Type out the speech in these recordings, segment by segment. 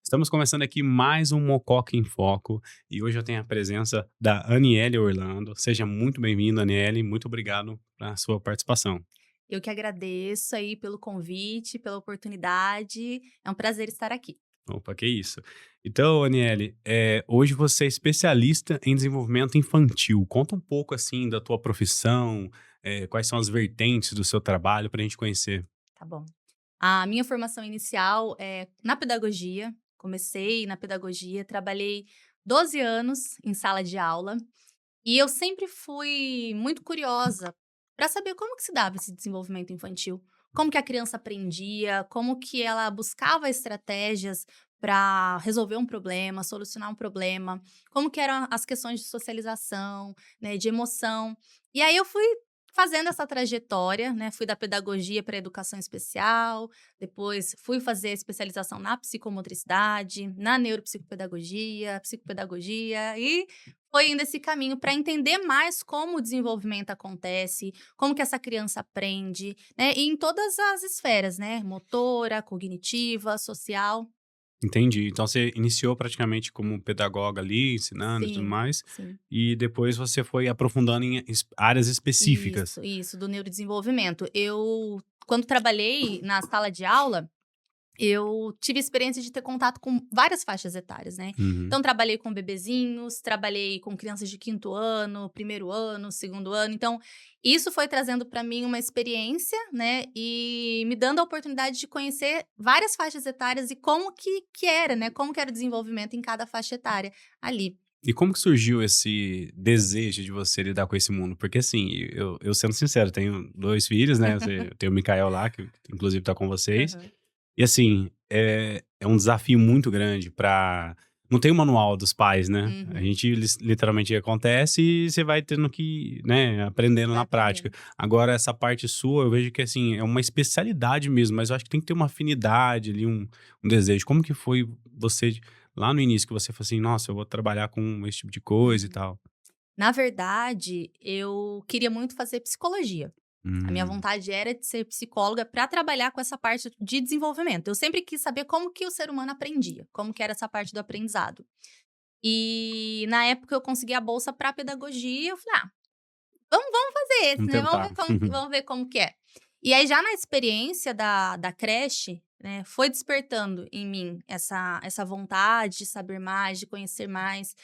Estamos começando aqui mais um Mococa em Foco e hoje eu tenho a presença da Aniele Orlando. Seja muito bem-vinda, Aniele. Muito obrigado pela sua participação. Eu que agradeço aí pelo convite, pela oportunidade. É um prazer estar aqui. Opa, que isso. Então, Aniele, hoje você é especialista em desenvolvimento infantil. Conta um pouco, assim, da tua profissão, quais são as vertentes do seu trabalho para a gente conhecer. Tá bom. A minha formação inicial é na pedagogia. Comecei na pedagogia, trabalhei 12 anos em sala de aula e eu sempre fui muito curiosa para saber como que se dava esse desenvolvimento infantil, como que a criança aprendia, como que ela buscava estratégias para resolver um problema, solucionar um problema, como que eram as questões de socialização, né, de emoção. E aí eu fui fazendo essa trajetória, né, fui da pedagogia para educação especial, depois fui fazer especialização na psicomotricidade, na neuropsicopedagogia, psicopedagogia e foi indo esse caminho para entender mais como o desenvolvimento acontece, como que essa criança aprende, né, e em todas as esferas, né, motora, cognitiva, social. Entendi. Então você iniciou praticamente como pedagoga ali, ensinando e tudo Sim, mais, sim. e depois você foi aprofundando em áreas específicas. Isso, do neurodesenvolvimento. Eu, quando trabalhei na sala de aula, eu tive experiência de ter contato com várias faixas etárias, né. Uhum. Então trabalhei com bebezinhos, trabalhei com crianças de quinto ano, primeiro ano, segundo ano, então isso foi trazendo para mim uma experiência, né, e me dando a oportunidade de conhecer várias faixas etárias e como que era, né, como que era o desenvolvimento em cada faixa etária ali. E como que surgiu esse desejo de você lidar com esse mundo? Porque assim, eu sendo sincero, tenho 2 filhos, né, eu tenho o Mikael lá, que inclusive tá com vocês, Aham. e assim, é um desafio muito grande pra não tem o manual dos pais, né, a Uhum. gente literalmente acontece e você vai tendo que, né, aprendendo Vai na prática. aprendendo. Agora essa parte sua, eu vejo que assim, é uma especialidade mesmo, mas eu acho que tem que ter uma afinidade ali, um desejo. Como que foi você lá no início que você falou assim: "Nossa, eu vou trabalhar com esse tipo de coisa e Uhum. tal"? Na verdade, eu queria muito fazer psicologia. A minha Hum, vontade era de ser psicóloga para trabalhar com essa parte de desenvolvimento. Eu sempre quis saber como que o ser humano aprendia, como que era essa parte do aprendizado. E na época eu consegui a bolsa para pedagogia, eu falei: "Ah, vamos fazer esse, vamos né, tentar. vamos ver como que é". E aí já na experiência da creche, né, foi despertando em mim essa vontade de saber mais, de conhecer mais.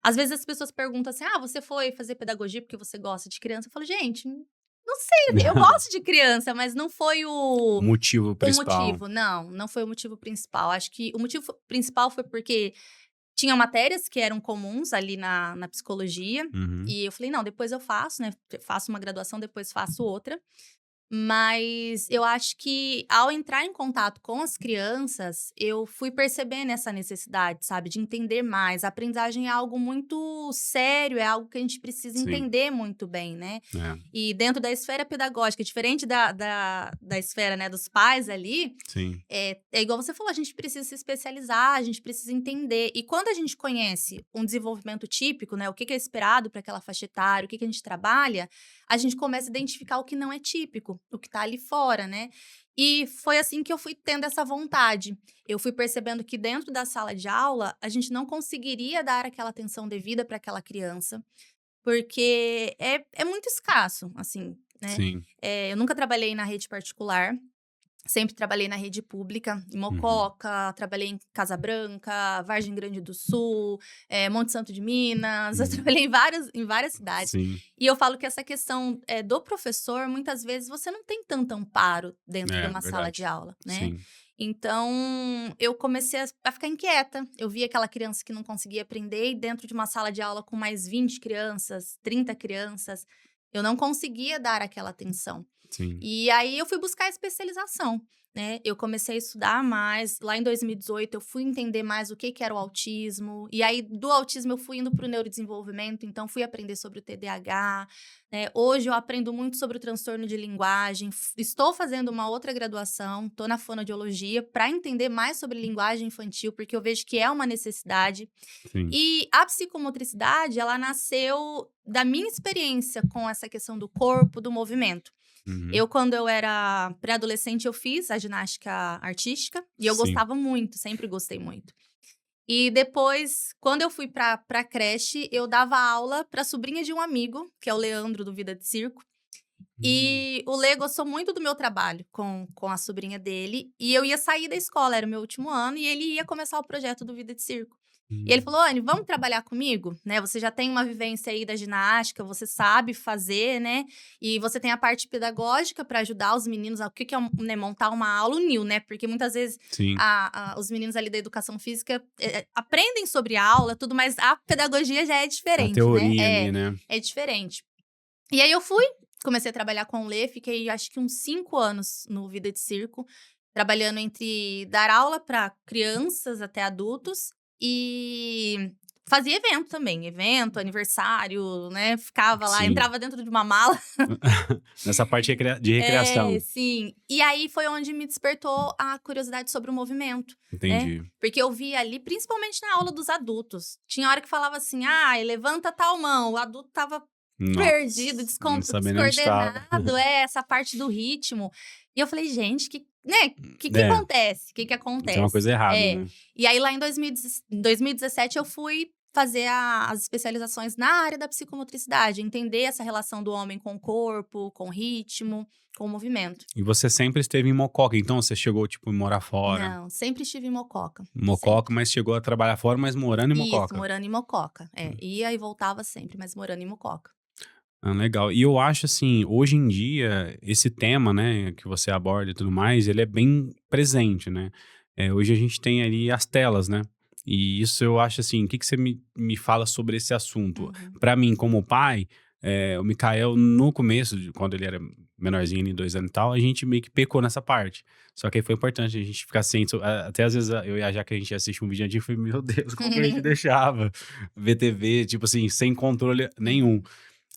Às vezes as pessoas perguntam assim: "Ah, você foi fazer pedagogia porque você gosta de criança?" Eu falo: "Gente, não sei, eu gosto de criança, mas não foi O motivo o principal. motivo, não foi o motivo principal. Acho que o motivo principal foi porque tinha matérias que eram comuns ali na psicologia, Uhum. e eu falei: "Não, depois eu faço, né, faço uma graduação, depois faço outra". Mas eu acho que ao entrar em contato com as crianças, eu fui percebendo essa necessidade, sabe, de entender mais. A aprendizagem é algo muito sério, é algo que a gente precisa Sim, entender muito bem, né. é, E dentro da esfera pedagógica, diferente da esfera, né, dos pais ali, sim, é igual você falou, a gente precisa se especializar, a gente precisa entender. E quando a gente conhece um desenvolvimento típico, né, o que que é esperado para aquela faixa etária, o que que a gente trabalha, a gente começa a identificar o que não é típico, o que está ali fora, né. E foi assim que eu fui tendo essa vontade. Eu fui percebendo que dentro da sala de aula, a gente não conseguiria dar aquela atenção devida para aquela criança, porque é muito escasso, assim, né. sim. Eu nunca trabalhei na rede particular, sempre trabalhei na rede pública, em Uhum. Mococa, trabalhei em Casa Branca, Vargem Grande do Sul, Monte Santo de Minas, eu Uhum. trabalhei em várias cidades. Sim, E eu falo que essa questão, do professor, muitas vezes você não tem tanto amparo dentro de é uma sala de verdade. aula, né. Sim, Então, eu comecei a ficar inquieta, eu via aquela criança que não conseguia aprender e dentro de uma sala de aula com mais 20 crianças, 30 crianças, eu não conseguia dar aquela atenção. sim. E aí eu fui buscar especialização, né, eu comecei a estudar mais, lá em 2018 eu fui entender mais o que que era o autismo, e aí do autismo eu fui indo para o neurodesenvolvimento, então fui aprender sobre o TDAH, né, hoje eu aprendo muito sobre o transtorno de linguagem, estou fazendo uma outra graduação, estou na fonoaudiologia, para entender mais sobre linguagem infantil, porque eu vejo que é uma necessidade. Sim. E a psicomotricidade, ela nasceu da minha experiência com essa questão do corpo, do movimento. Uhum. Quando eu era pré-adolescente, eu fiz a ginástica artística e eu Sim. gostava muito, sempre gostei muito. E depois, quando eu fui pra creche, eu dava aula pra sobrinha de um amigo, que é o Leandro do Vida de Circo. Hum, E o Lê gostou muito do meu trabalho com a sobrinha dele, e eu ia sair da escola, era o meu último ano, e ele ia começar o projeto do Vida de Circo. E ele hum. falou: "Anne, vamos trabalhar comigo? Né, você já tem uma vivência aí da ginástica, você sabe fazer, né, e você tem a parte pedagógica para ajudar os meninos a o que que é né, montar uma aula, unir, né, porque muitas vezes Sim, os meninos ali da educação física, aprendem sobre aula, tudo, mas a pedagogia já é a diferente, né. teoria ali, né. É diferente. E aí eu fui, comecei a trabalhar com o Lê, fiquei acho que uns 5 anos no Vida de Circo, trabalhando entre dar aula para crianças até adultos e fazia evento também, evento, aniversário, né, ficava lá, Sim. entrava dentro de uma mala. Nessa parte de É, recreação. sim. E aí foi onde me despertou a curiosidade sobre o movimento, né, Entendi. porque eu via ali, principalmente na aula dos adultos, tinha hora que falava assim: "Ai, levanta tal mão", o adulto estava perdido, Nossa, não sabia nem onde estava. descoordenado, essa parte do ritmo. E eu falei: "Gente, que É, acontece? Que tem uma acontece?". coisa errada, É. né. E aí lá em 2017 eu fui fazer as especializações na área da psicomotricidade, entender essa relação do homem com o corpo, com o ritmo, com o movimento. E você sempre esteve em Mococa, então você chegou, tipo, a morar fora? Não, sempre estive em Mococa, Mococa, sempre. mas chegou a trabalhar fora, mas morando em Isso, Mococa? morando em Mococa. É, ia e voltava sempre, mas morando em Mococa. Ah, legal. E eu acho assim, hoje em dia, esse tema, né, que você aborda e tudo mais, ele é bem presente, né. Hoje a gente tem ali as telas, né. E isso eu acho assim, o que que você me fala sobre esse assunto? Uhum. Pra mim, como pai, o Mikael, no começo, quando ele era menorzinho, ali, 2 anos e tal, a gente meio que pecou nessa parte. Só que aí foi importante a gente ficar ciente, até às vezes eu e a Jaque, a gente assiste um vídeo antigo e falei: "Meu Deus, como que a gente deixava ver TV, tipo assim, sem controle nenhum?". Uhum,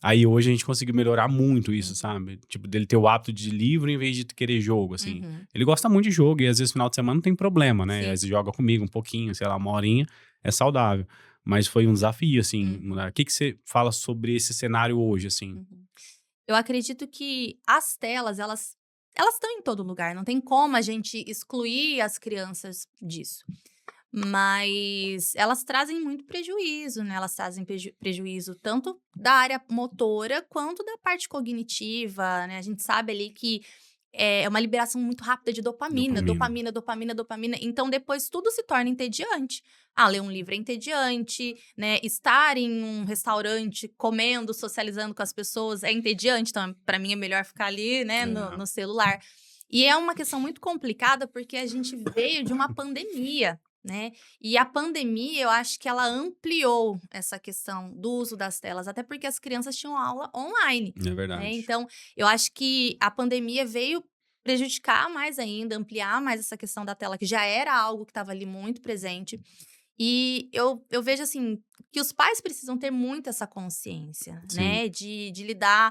Aí hoje a gente conseguiu melhorar muito isso, uhum, sabe? Tipo, dele ter o hábito de livro em vez de querer jogo, assim. uhum. Ele gosta muito de jogo e às vezes final de semana não tem problema, né? Às Sim. vezes joga comigo um pouquinho, sei lá, uma horinha, é saudável. Mas foi um desafio, assim, Uhum, mudar. O que que você fala sobre esse cenário hoje, assim? uhum. Eu acredito que as telas, elas estão em todo lugar, não tem como a gente excluir as crianças disso. Mas elas trazem muito prejuízo, né, elas trazem prejuízo tanto da área motora quanto da parte cognitiva, né, a gente sabe ali que é uma liberação muito rápida de dopamina, Dopamina. dopamina, dopamina, dopamina, então depois tudo se torna entediante. Ah, ler um livro é entediante, né, estar em um restaurante comendo, socializando com as pessoas é entediante, então para mim é melhor ficar ali, né, no É, no celular. E é uma questão muito complicada, porque a gente veio de uma pandemia, né, e a pandemia eu acho que ela ampliou essa questão do uso das telas, até porque as crianças tinham aula online, é né, verdade. então eu acho que a pandemia veio prejudicar mais ainda, ampliar mais essa questão da tela, que já era algo que estava ali muito presente. E eu vejo, assim, que os pais precisam ter muito essa consciência, Sim. né, de lidar,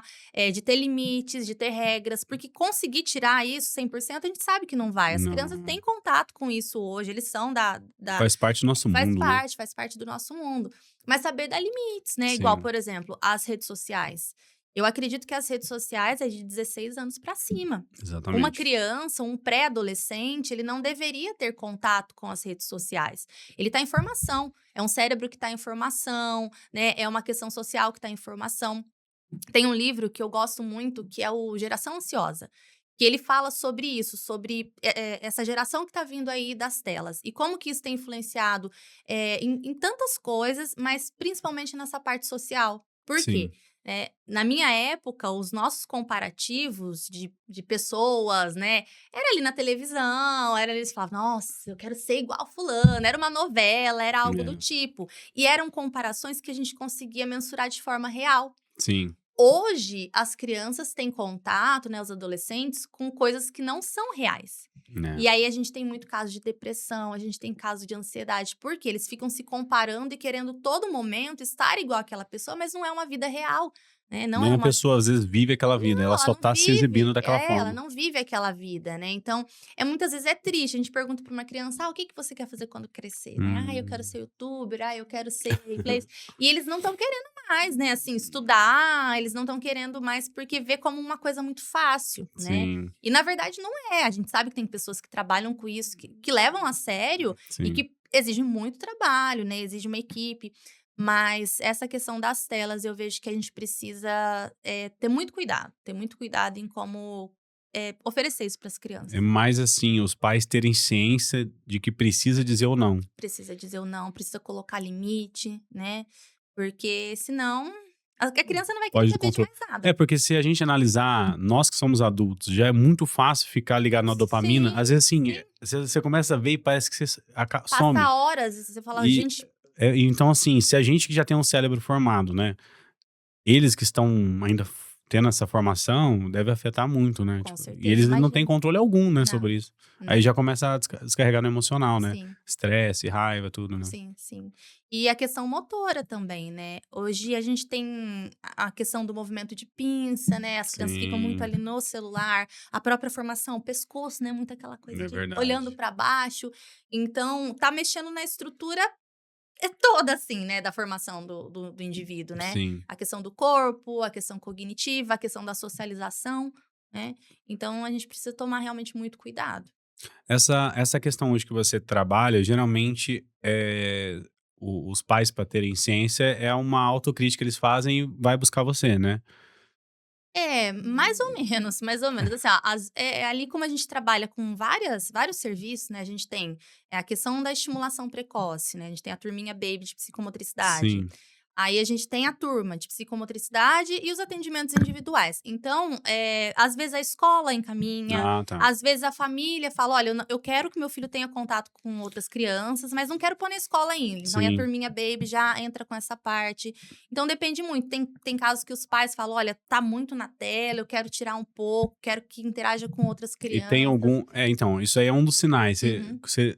de ter limites, de ter regras, porque conseguir tirar isso 100% a gente sabe que não vai. As crianças Não. têm contato com isso hoje, eles são da Faz parte do nosso mundo, né? faz parte do nosso mundo. Mas saber dar limites, né, igual, Sim, por exemplo, as redes sociais. Eu acredito que as redes sociais é de 16 anos para cima. Uma exatamente. criança, um pré-adolescente, ele não deveria ter contato com as redes sociais. Ele está em formação, é um cérebro que está em formação, né? É uma questão social que está em formação. Tem um livro que eu gosto muito, que é o Geração Ansiosa, que ele fala sobre isso, sobre essa geração que está vindo aí das telas e como que isso tem influenciado em tantas coisas, mas principalmente nessa parte social. Por quê? Sim. Na minha época, os nossos comparativos de pessoas, né, era ali na televisão, era ali, eles falavam, nossa, eu quero ser igual fulano, era uma novela, era algo do É. tipo. E eram comparações que a gente conseguia mensurar de forma real. Sim. Hoje, as crianças têm contato, né, os adolescentes, com coisas que não são reais. Né. E aí a gente tem muito caso de depressão, a gente tem caso de ansiedade, porque eles ficam se comparando e querendo todo momento estar igual àquela pessoa, mas não é uma vida real, né? Não é Nem a uma pessoa às vezes vive aquela vida, ela não, ela só não tá se exibindo vive. daquela Ela forma. não vive aquela vida, né. Então, muitas vezes é triste, a gente pergunta para uma criança: "Ah, o que que você quer fazer quando crescer?", né. "Ah, eu quero Hum. ser youtuber. Ah, eu quero ser influencer". E eles não estão querendo mais, né, assim, estudar, eles não estão querendo mais, porque vê como uma coisa muito fácil, né. Sim, E na verdade não é, a gente sabe que tem pessoas que trabalham com isso, que levam a sério e sim. que exige muito trabalho, né, exige uma equipe, mas essa questão das telas eu vejo que a gente precisa, ter muito cuidado em como, oferecer isso para as É crianças. mais assim, os pais terem ciência de que precisa dizer ou não. Precisa dizer o não, precisa colocar limite, né, porque senão a criança não vai querer Pode saber de controlar. mais nada. É, porque se a gente analisar, nós que somos adultos, já é muito fácil ficar ligado na dopamina. Sim, Às vezes, assim, sim. você começa a ver e parece que você some. Passa horas e você fala: E, "Gente". então, assim, se a gente que já tem um cérebro formado, né? Eles que estão ainda tendo essa formação, deve afetar muito, né? Com Tipo, e certeza, eles não têm imagina. controle algum, né, Não, sobre isso. Aí não. já começa a descarregar no emocional, né? Sim, Estresse, raiva, tudo, né? sim, sim. E a questão motora também, né. Hoje a gente tem a questão do movimento de pinça, né, as crianças ficam muito Sim, ali no celular, a própria formação, o pescoço, né, muito aquela coisa é de olhando verdade. para baixo. Então, tá mexendo na estrutura, toda, assim, né, da formação do indivíduo, né. Sim. A questão do corpo, a questão cognitiva, a questão da socialização, né. Então a gente precisa tomar realmente muito cuidado. Essa questão hoje que você trabalha, geralmente, os pais, para terem ciência, é uma autocrítica que eles fazem e vai buscar você, né? É, mais ou menos, mais ou menos. Assim, ó, ali como a gente trabalha com vários serviços, né, a gente tem, a questão da estimulação precoce, né, a gente tem a turminha baby de psicomotricidade. Sim. Aí a gente tem a turma de psicomotricidade e os atendimentos individuais. Então, às vezes a escola encaminha, Ah, tá. às vezes a família fala: "Olha, eu quero que meu filho tenha contato com outras crianças, mas não quero pôr na escola ainda". Então, aí a Sim. turminha baby já entra com essa parte. Então depende muito. Tem casos que os pais falam: "Olha, tá muito na tela, eu quero tirar um pouco, quero que interaja com outras E tem crianças". algum então, isso aí é um dos sinais. Uhum. Você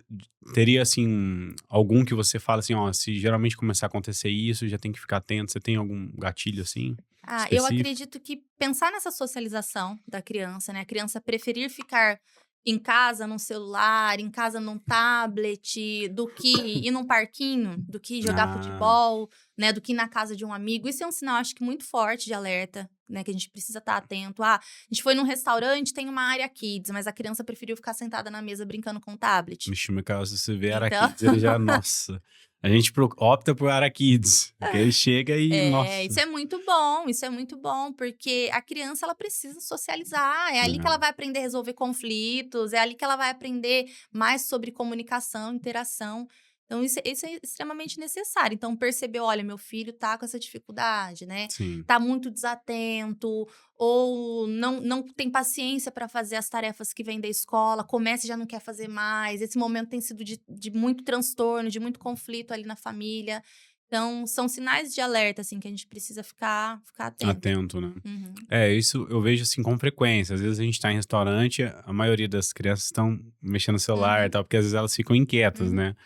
teria, assim, algum que você fala assim: "Ó, se geralmente começar a acontecer isso, já tem que ficar atento". Você tem algum gatilho, assim, Ah, eu específico? acredito que pensar nessa socialização da criança, né, a criança preferir ficar em casa no celular, em casa num tablet, do que ir num parquinho, do que jogar Ah, futebol, né, do que ir na casa de um amigo. Isso é um sinal, acho que muito forte de alerta, né, que a gente precisa estar atento. Ah, a gente foi num restaurante, tem uma área kids, mas a criança preferiu ficar sentada na mesa brincando com o tablet. vixe, no caso, se você vê Então, Araquids, ele já nossa, a gente opta por Araquids, porque ele chega e Isso nossa. é muito bom, isso é muito bom, porque a criança ela precisa socializar, é ali que ela É, vai aprender a resolver conflitos, é ali que ela vai aprender mais sobre comunicação, interação. Então isso é extremamente necessário. Então perceber, olha, meu filho tá com essa dificuldade, né? sim. Tá muito desatento ou não tem paciência para fazer as tarefas que vêm da escola, começa e já não quer fazer mais. Esse momento tem sido de muito transtorno, de muito conflito ali na família. Então, são sinais de alerta, assim, que a gente precisa ficar atento. Atento, né. Uhum, É, isso eu vejo, assim, com frequência. Às vezes a gente tá em restaurante, a maioria das crianças estão mexendo no celular e uhum, tal, porque às vezes elas ficam inquietas, uhum. né.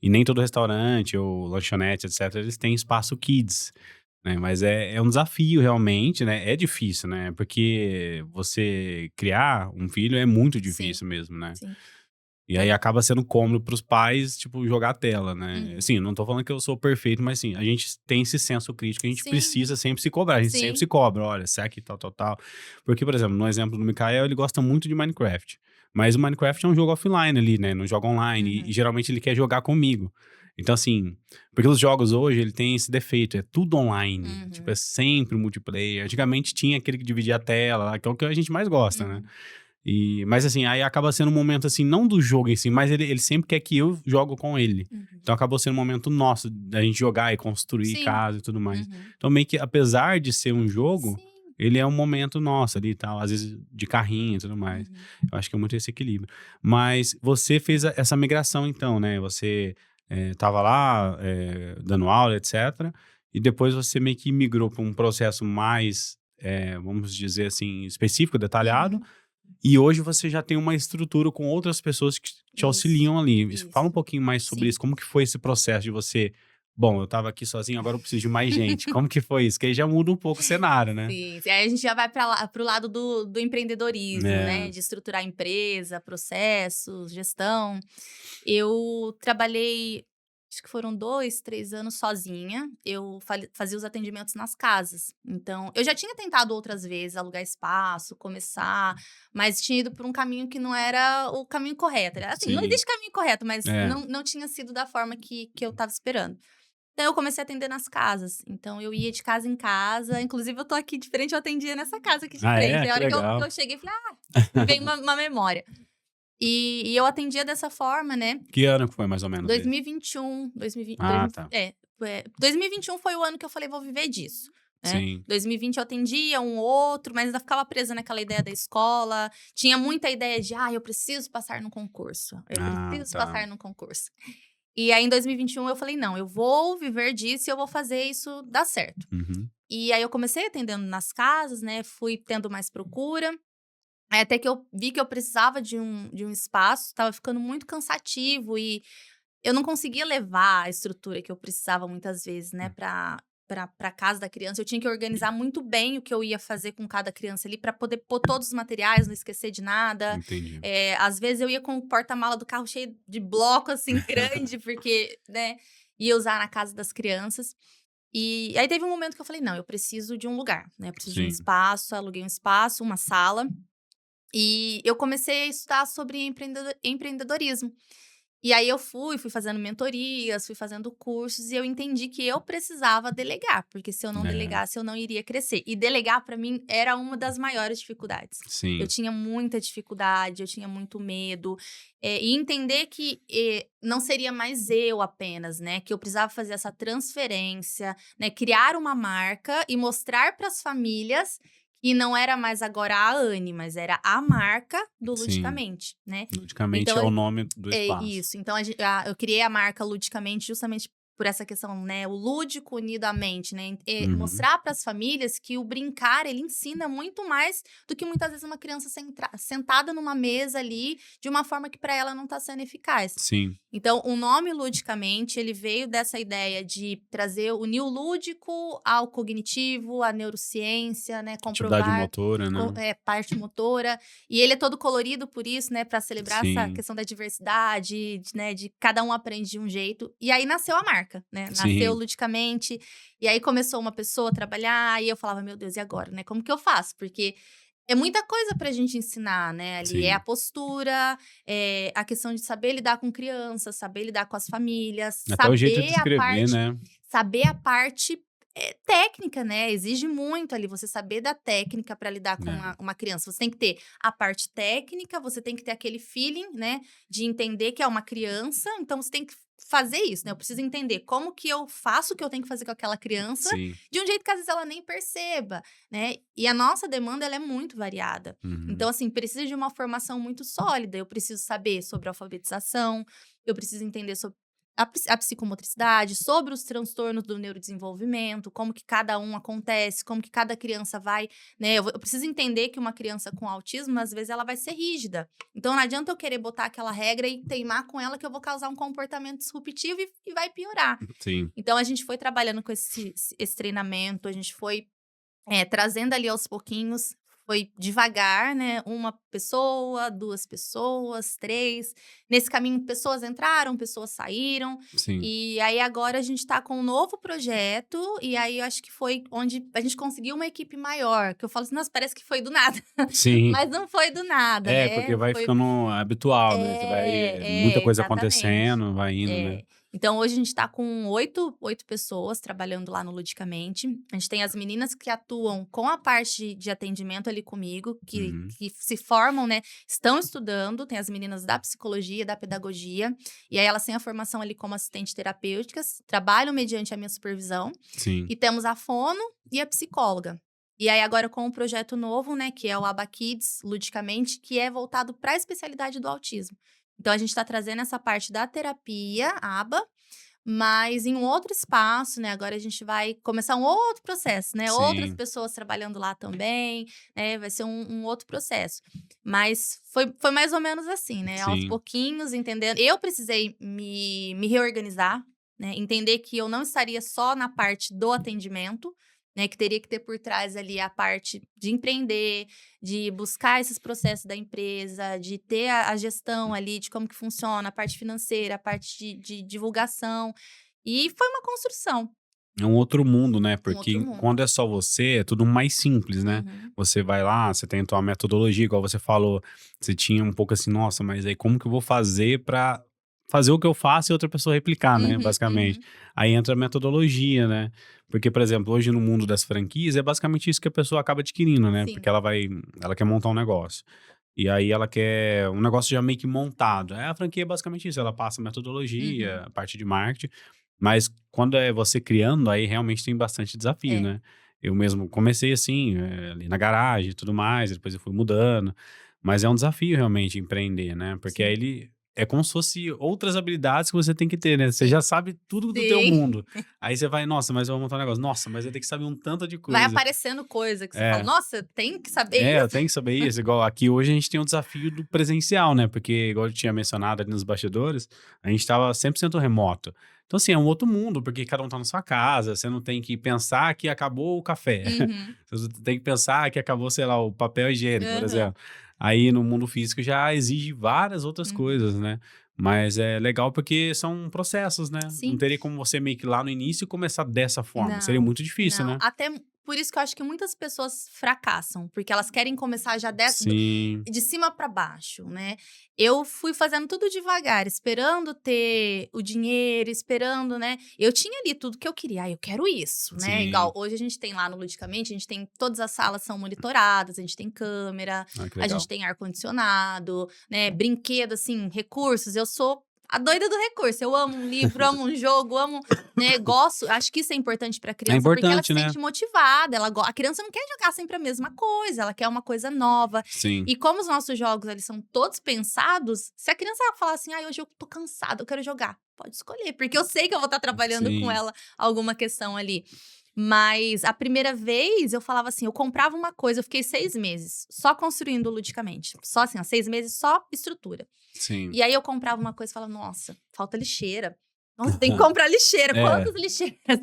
E nem todo restaurante ou lanchonete, etcétera, eles têm espaço kids, né, mas é um desafio realmente, né, é difícil, né, porque você criar um filho é muito Sim, difícil mesmo, né. sim. E aí acaba sendo cômodo para os pais, tipo, jogar a tela, né. Uhum. Assim, não tô falando que eu sou perfeito, mas assim, a gente tem esse senso crítico, a gente Sim, precisa sempre se cobrar, a gente sempre se sim. cobra: "Olha, será que tal, tal, tal". Porque, por exemplo, no exemplo do Mikael, ele gosta muito de Minecraft, mas o Minecraft é um jogo offline ali, né, não joga online e Uhum, geralmente ele quer jogar comigo. Então assim, porque os jogos hoje, ele tem esse defeito, é tudo online, tipo, é uhum, sempre multiplayer. Antigamente tinha aquele que dividia a tela lá, que é o que a gente mais gosta, né. uhum, Mas assim, aí acaba sendo um momento, assim, não do jogo em si, mas ele sempre quer que eu jogo com ele. uhum. Então acabou sendo um momento nosso, da gente jogar e construir Sim. casa e tudo mais. Uhum. Então meio que apesar de ser um jogo, Sim. ele é um momento nosso ali e tal, às vezes de carrinho e tudo mais. Uhum. Eu acho que é muito esse equilíbrio. Mas você fez essa migração então, né, você, estava lá, dando aula, etcétera, e depois você meio que migrou para um processo mais, vamos dizer assim, específico, detalhado, Uhum. e hoje você já tem uma estrutura com outras pessoas que te Isso, auxiliam ali. Fala um isso. pouquinho mais sobre Sim. isso, como que foi esse processo de você: "Bom, eu estava aqui sozinho, agora eu preciso de mais gente". Como que foi isso? Que aí já muda um pouco o cenário, né. Sim, aí a gente já vai para o lado do empreendedorismo, né, É, de estruturar a empresa, processos, gestão. Eu trabalhei acho que foram 2, 3 anos sozinha, eu fazia os atendimentos nas casas. Então, eu já tinha tentado outras vezes alugar espaço, começar, mas tinha ido por um caminho que não era o caminho correto. Assim, não Sim. existe caminho correto, mas É. não tinha sido da forma que eu estava esperando. Então, eu comecei a atender nas casas. Então, eu ia de casa em casa. Inclusive, eu tô aqui de frente, eu atendia nessa casa aqui de Ah, frente. é? Aí, a Que hora que legal. eu cheguei, falei, me veio uma memória. E eu atendia dessa forma, né? Que ano que foi mais ou menos esse? 2021, 2020, Ah, tá. 2021 foi o ano que eu falei: "Vou viver disso", né. Sim. 2020 eu atendia um outro, mas ainda ficava presa naquela ideia da escola. Tinha muita ideia de: "Ah, eu preciso passar no concurso, eu Ah, preciso tá. passar no concurso". E aí em 2021 eu falei: "Não, eu vou viver disso e eu vou fazer isso dar certo". Uhum. E aí eu comecei atendendo nas casas, né, fui tendo mais procura, aí até que eu vi que eu precisava de um espaço, estava ficando muito cansativo e eu não conseguia levar a estrutura que eu precisava muitas vezes, né, pra casa da criança. Eu tinha que organizar muito bem o que eu ia fazer com cada criança ali, pra poder pôr todos os materiais, não esquecer de nada. Entendi. Às vezes eu ia com o porta-mala do carro cheio de bloco, assim, grande, porque, né, ia usar na casa das crianças. E aí teve um momento que eu falei: "Não, eu preciso de um lugar, né, eu preciso de um Sim. espaço". Aluguei um espaço, uma sala, e eu comecei a estudar sobre empreendedorismo. E aí eu fui fazendo mentorias, fui fazendo cursos e eu entendi que eu precisava delegar, porque se eu não É, delegasse, eu não iria crescer. E delegar para mim era uma das maiores dificuldades. Eu sim. tinha muita dificuldade, eu tinha muito medo, e entender que não seria mais eu apenas, né? Que eu precisava fazer essa transferência, né? Criar uma marca e mostrar para as famílias que não era mais agora a Anne, mas era a marca do Sim. Ludicamente, né? Logicamente Então, é o nome do é espaço. isso. Então eu criei a marca Ludicamente justamente por essa questão, né, o lúdico unido à mente, né, Uhum. mostrar para as famílias que o brincar ele ensina muito mais do que muitas vezes uma criança sentada numa mesa ali, de uma forma que para ela não está sendo eficaz. Sim. Então, o nome Ludicamente, ele veio dessa ideia de trazer unir o lúdico ao cognitivo, à neurociência, né, Atividade comprovar motora, né. parte motora. E ele é todo colorido por isso, né, para celebrar essa Sim. questão da diversidade, né, de cada um aprende de um jeito. E aí nasceu a marca, né, nasceu Sim. Ludicamente. E aí começou uma pessoa a trabalhar, e eu falava: "Meu Deus, e agora, né, como que eu faço?" Porque é muita coisa pra gente ensinar, né, ali. É a Sim. postura, é a questão de saber lidar com crianças, saber lidar com as famílias, Até o jeito de escrever, né. saber a parte, técnica, né, exige muito ali você saber da técnica para lidar com É. uma criança. Você tem que ter a parte técnica, você tem que ter aquele feeling, né, de entender que é uma criança, então você tem que fazer isso, né, eu preciso entender como que eu faço o que eu tenho que fazer com aquela criança, Sim. de um jeito que às vezes ela nem perceba, né. E a nossa demanda ela é muito variada. Uhum. Então, assim, precisa de uma formação muito sólida, eu preciso saber sobre alfabetização, eu preciso entender sobre a psicomotricidade, sobre os transtornos do neurodesenvolvimento, como que cada um acontece, como que cada criança vai, né, eu preciso entender que uma criança com autismo, às vezes, ela vai ser rígida. Então, não adianta eu querer botar aquela regra e teimar com ela que eu vou causar um comportamento disruptivo e vai piorar. Sim. Então, a gente foi trabalhando com esse treinamento, a gente foi trazendo ali aos pouquinhos, foi devagar, né, uma pessoa, 2 pessoas, 3. Nesse caminho pessoas entraram, pessoas saíram, Sim. e aí agora a gente tá com um novo projeto, e aí eu acho que foi onde a gente conseguiu uma equipe maior, que eu falo assim: "Nossa, parece que foi do nada", Sim. mas não foi do nada, É, porque né, vai foi ficando habitual, né, você vai muita coisa exatamente. acontecendo, vai indo, né. É. Então hoje a gente tá com oito pessoas trabalhando lá no Ludicamente. A gente tem as meninas que atuam com a parte de atendimento ali comigo, que Uhum. que se formam, né, estão estudando, tem as meninas da psicologia, da pedagogia, e aí elas têm a formação ali como assistentes terapêuticas, trabalham mediante a minha supervisão, Sim. e temos a fono e a psicóloga. E aí agora com um projeto novo, né, que é o Aba Kids Ludicamente, que é voltado para a especialidade do autismo. Então a gente está trazendo essa parte da terapia, aba, mas em um outro espaço, né, agora a gente vai começar um outro processo, né, outras Sim. pessoas trabalhando lá também, né, vai ser um outro processo. Mas foi mais ou menos assim, né, aos Sim. pouquinhos, entendendo eu precisei me reorganizar, né, entender que eu não estaria só na parte do atendimento, né, que teria que ter por trás ali a parte de empreender, de buscar esses processos da empresa, de ter a gestão ali de como que funciona, a parte financeira, a parte de divulgação. E foi uma construção, É um outro mundo, né, um outro porque mundo. quando é só você, é tudo mais simples, né. Uhum, Você vai lá, você tem a tua metodologia, igual você falou, você tinha um pouco assim: "Nossa, mas aí como que eu vou fazer pra fazer o que eu faço e outra pessoa replicar", né, uhum, basicamente. uhum. Aí entra a metodologia, né, porque, por exemplo, hoje no mundo das franquias, é basicamente isso que a pessoa acaba adquirindo, né, porque Sim. ela quer montar um negócio. E aí ela quer um negócio já meio que montado. A franquia é basicamente isso, ela passa metodologia, Uhum. a parte de marketing, mas quando é você criando, aí realmente tem bastante desafio, É, né. Eu mesmo comecei assim, ali na garagem e tudo mais, depois eu fui mudando, mas é um desafio realmente empreender, né, porque aí sim, ele é como se fosse outras habilidades que você tem que ter, né, você sim. já sabe tudo do teu Sim. mundo, aí você vai: "Nossa, mas eu vou montar um negócio, nossa, mas eu tenho que saber um tanto de Vai coisa". aparecendo coisa que você fala: É. "Nossa, tem que saber É, eu isso?" tenho que saber isso. Igual aqui hoje a gente tem um desafio do presencial, né? Porque, igual eu tinha mencionado ali nos bastidores, a gente estava 100% remoto. Então, assim, é um outro mundo, porque cada um tá na sua casa, você não tem que pensar que acabou o café. Uhum. Você tem que pensar que acabou, sei lá, o papel higiênico, por Aham. exemplo. Aí no mundo físico já exige várias outras Uhum. coisas, né? Mas é legal porque são processos, né? Não Sim. teria como você meio que lá no início começar dessa forma. Seria Não, muito difícil, não. né? Até por isso que eu acho que muitas pessoas fracassam, porque elas querem começar já Sim, de cima para baixo, né. Eu fui fazendo tudo devagar, esperando ter o dinheiro, esperando, né. Eu tinha ali tudo que eu queria: "Ah, eu quero isso", né. Igual sim. hoje a gente tem lá no Ludicamente, a gente tem todas as salas são monitoradas, a gente tem câmera, Ah, que a gente legal. tem ar-condicionado, né, brinquedo, assim, recursos. Eu sou a doida do recurso, eu amo um livro, amo um jogo, amo, né, gosto, acho que isso é importante pra É criança, porque ela importante, se né? sente motivada, a criança não quer jogar sempre a mesma coisa, ela quer uma coisa nova. Sim, E como os nossos jogos, eles são todos pensados, se a criança falar assim: "Ai, hoje eu tô cansada, eu quero jogar", pode escolher, porque eu sei que eu vou estar trabalhando com sim. ela alguma questão ali. Mas a primeira vez eu falava assim, eu comprava uma coisa, eu fiquei 6 meses só construindo ludicamente, só assim, ó, 6 meses só estrutura. Sim. E aí eu comprava uma coisa e falava: "Nossa, falta lixeira. Nossa, tem que comprar lixeira, É, quantas lixeiras?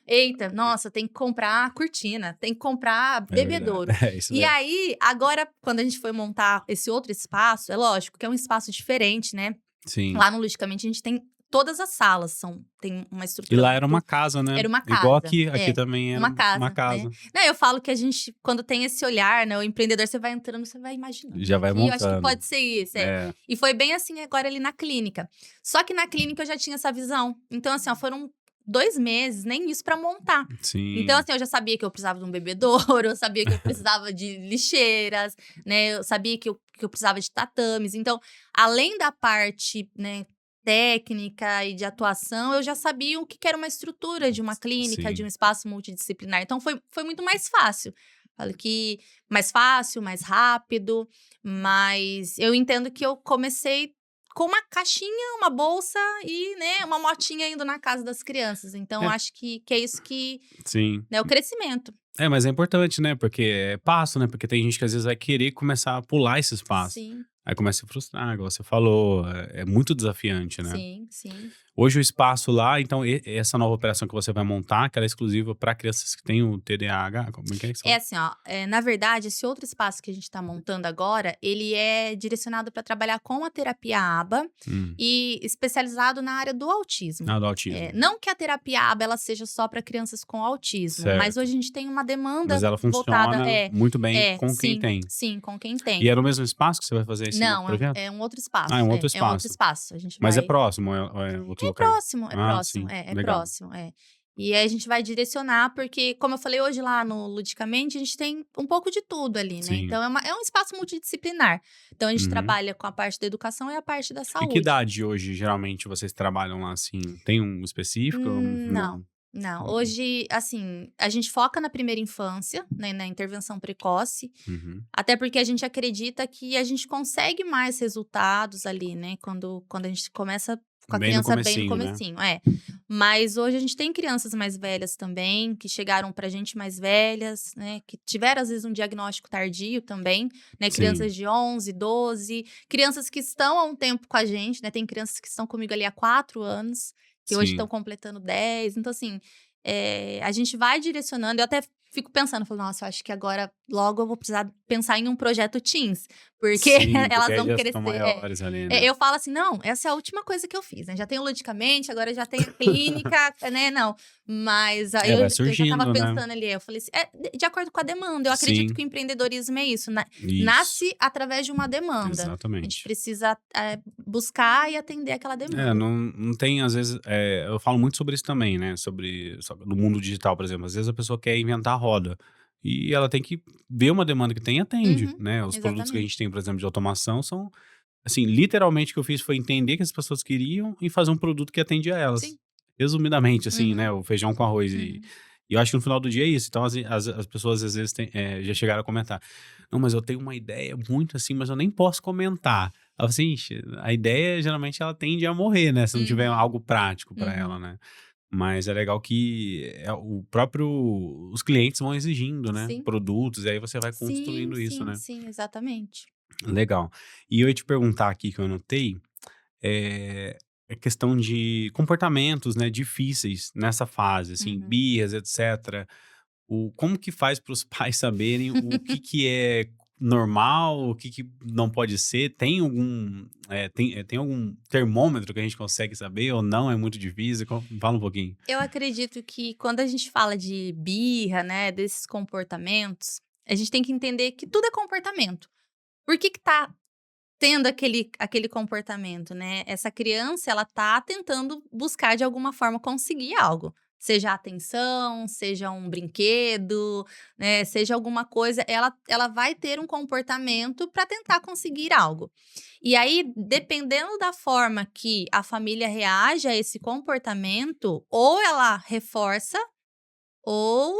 Eita, nossa, tem que comprar cortina, tem que comprar é verdade. bebedouro". É isso E mesmo. aí, agora, quando a gente foi montar esse outro espaço, é lógico que é um espaço diferente, né. Sim. Lá no Ludicamente a gente tem todas as salas, tem uma E estrutura lá era uma muito, casa, né, era uma igual casa, aqui também era uma uma casa, né. casa. Não, eu falo que a gente, quando tem esse olhar, né, o empreendedor, você vai entrando, você vai imaginando, Já né, vai aqui eu acho que montando. pode ser isso, é. É, E foi bem assim agora ali na clínica. Só que na clínica eu já tinha essa visão. Então, assim, ó, foram 2 meses, nem isso pra montar. Então, sim. assim, eu já sabia que eu precisava de um bebedouro, eu sabia que eu precisava de lixeiras, né, eu sabia que eu precisava de tatames. Então, além da parte, né, técnica e de atuação, eu já sabia o que que era uma estrutura de uma clínica, de um Sim. espaço multidisciplinar. Então foi muito mais fácil. Falo que mais fácil, mais rápido, mas eu entendo que eu comecei com uma caixinha, uma bolsa e, né, uma motinha indo na casa das crianças. Então É, acho que é isso que, sim. né, o crescimento. É, mas é importante, né, porque é passo, né, porque tem gente que às vezes vai querer começar a pular esses passos. Sim, Aí começa a se frustrar, igual você falou, é muito desafiante, né. sim, sim. Hoje o espaço lá, então essa nova operação que você vai montar, que ela é exclusiva para crianças que têm o TDAH, como é que você É falou? assim, ó, na verdade, esse outro espaço que a gente está montando agora, ele é direcionado para trabalhar com a terapia ABA Hum. e especializado na área do autismo. Ah, do autismo. Não que a terapia ABA ela seja só para crianças com autismo, mas Certo. hoje a gente tem uma Mas demanda ela voltada, funciona muito bem com quem sim, tem. sim, com quem E tem. é no mesmo espaço que você vai fazer esse novo Não, projeto? é um outro Ah, é espaço, um outro é um outro espaço. espaço. A gente Mas é vai próximo ou é outro é lugar? próximo, é Ah, próximo, sim, é legal. próximo, é. E aí a gente vai direcionar, porque, como eu falei hoje lá no Ludicamente, a gente tem um pouco de tudo ali, né. Sim. Então é um espaço multidisciplinar. Então a gente Uhum. trabalha com a parte da educação e a parte da E que saúde. idade hoje, geralmente, vocês trabalham lá, assim? Tem um específico ou Não, não? não. Uhum. Hoje, assim, a gente foca na primeira infância, né, na intervenção precoce, Uhum. até porque a gente acredita que a gente consegue mais resultados ali, né, quando a gente começa com a Bem no criança bem no comecinho, né? comecinho, é. Mas hoje a gente tem crianças mais velhas também, que chegaram pra gente mais velhas, né, que tiveram às vezes um diagnóstico tardio também, né, Sim, crianças de 11, 12, crianças que estão há um tempo com a gente, né, tem crianças que estão comigo ali há 4 anos, que hoje estão sim. completando 10. Então assim, a gente vai direcionando. Eu até fico pensando, falo, nossa, eu acho que agora logo eu vou precisar pensar em um projeto Teams, porque Sim, porque elas aí vão já são crescer. maiores ali, né? Eu falo assim, não, essa é a última coisa que eu fiz, né? Já tenho ludicamente, agora já tenho a clínica, né? Não, mas aí É, vai eu já tava surgindo, né? pensando ali, eu falei assim, de acordo com a demanda. Eu acredito Sim, que o empreendedorismo é isso, né? isso. Nasce através de uma demanda. A gente Exatamente. precisa buscar e atender aquela É, demanda. não tem, às vezes, eu falo muito sobre isso também, né? No mundo digital, por exemplo. Às vezes a pessoa quer inventar a roda. E ela tem que ver uma demanda que tem e atende, Uhum, né? Os produtos que a gente exatamente. tem, por exemplo, de automação são, assim, literalmente o que eu fiz foi entender que as pessoas queriam e fazer um produto que atendia a elas. Sim. Resumidamente, assim, né? Uhum, O feijão com arroz. E uhum. eu acho que no final do dia é isso. Então, as pessoas às vezes já chegaram a comentar: não, mas eu tenho uma ideia muito assim, mas eu nem posso comentar. Eu falo assim, "Ixi, a ideia geralmente ela tende a morrer, né? Se não tiver Uhum, algo prático para ela, uhum. né? Mas é legal que os clientes vão exigindo, né? Sim, Produtos, e aí você vai sim, construindo isso, sim, né? sim, exatamente. Legal. E eu ia te perguntar aqui que eu anotei, é a questão de comportamentos, né, difíceis nessa fase, assim, Uhum. birras, etcétera. Como que faz para os pais saberem o que que é normal, o que que não pode ser? Tem algum termômetro que a gente consegue saber ou não, é muito difícil? Fala um pouquinho. Eu acredito que quando a gente fala de birra, né, desses comportamentos, a gente tem que entender que tudo é comportamento. Por que que tá tendo aquele comportamento, né? Essa criança, ela tá tentando buscar de alguma forma conseguir algo. Seja atenção, seja um brinquedo, né, seja alguma coisa, ela vai ter um comportamento para tentar conseguir algo. E aí, dependendo da forma que a família reage a esse comportamento, ou ela reforça, ou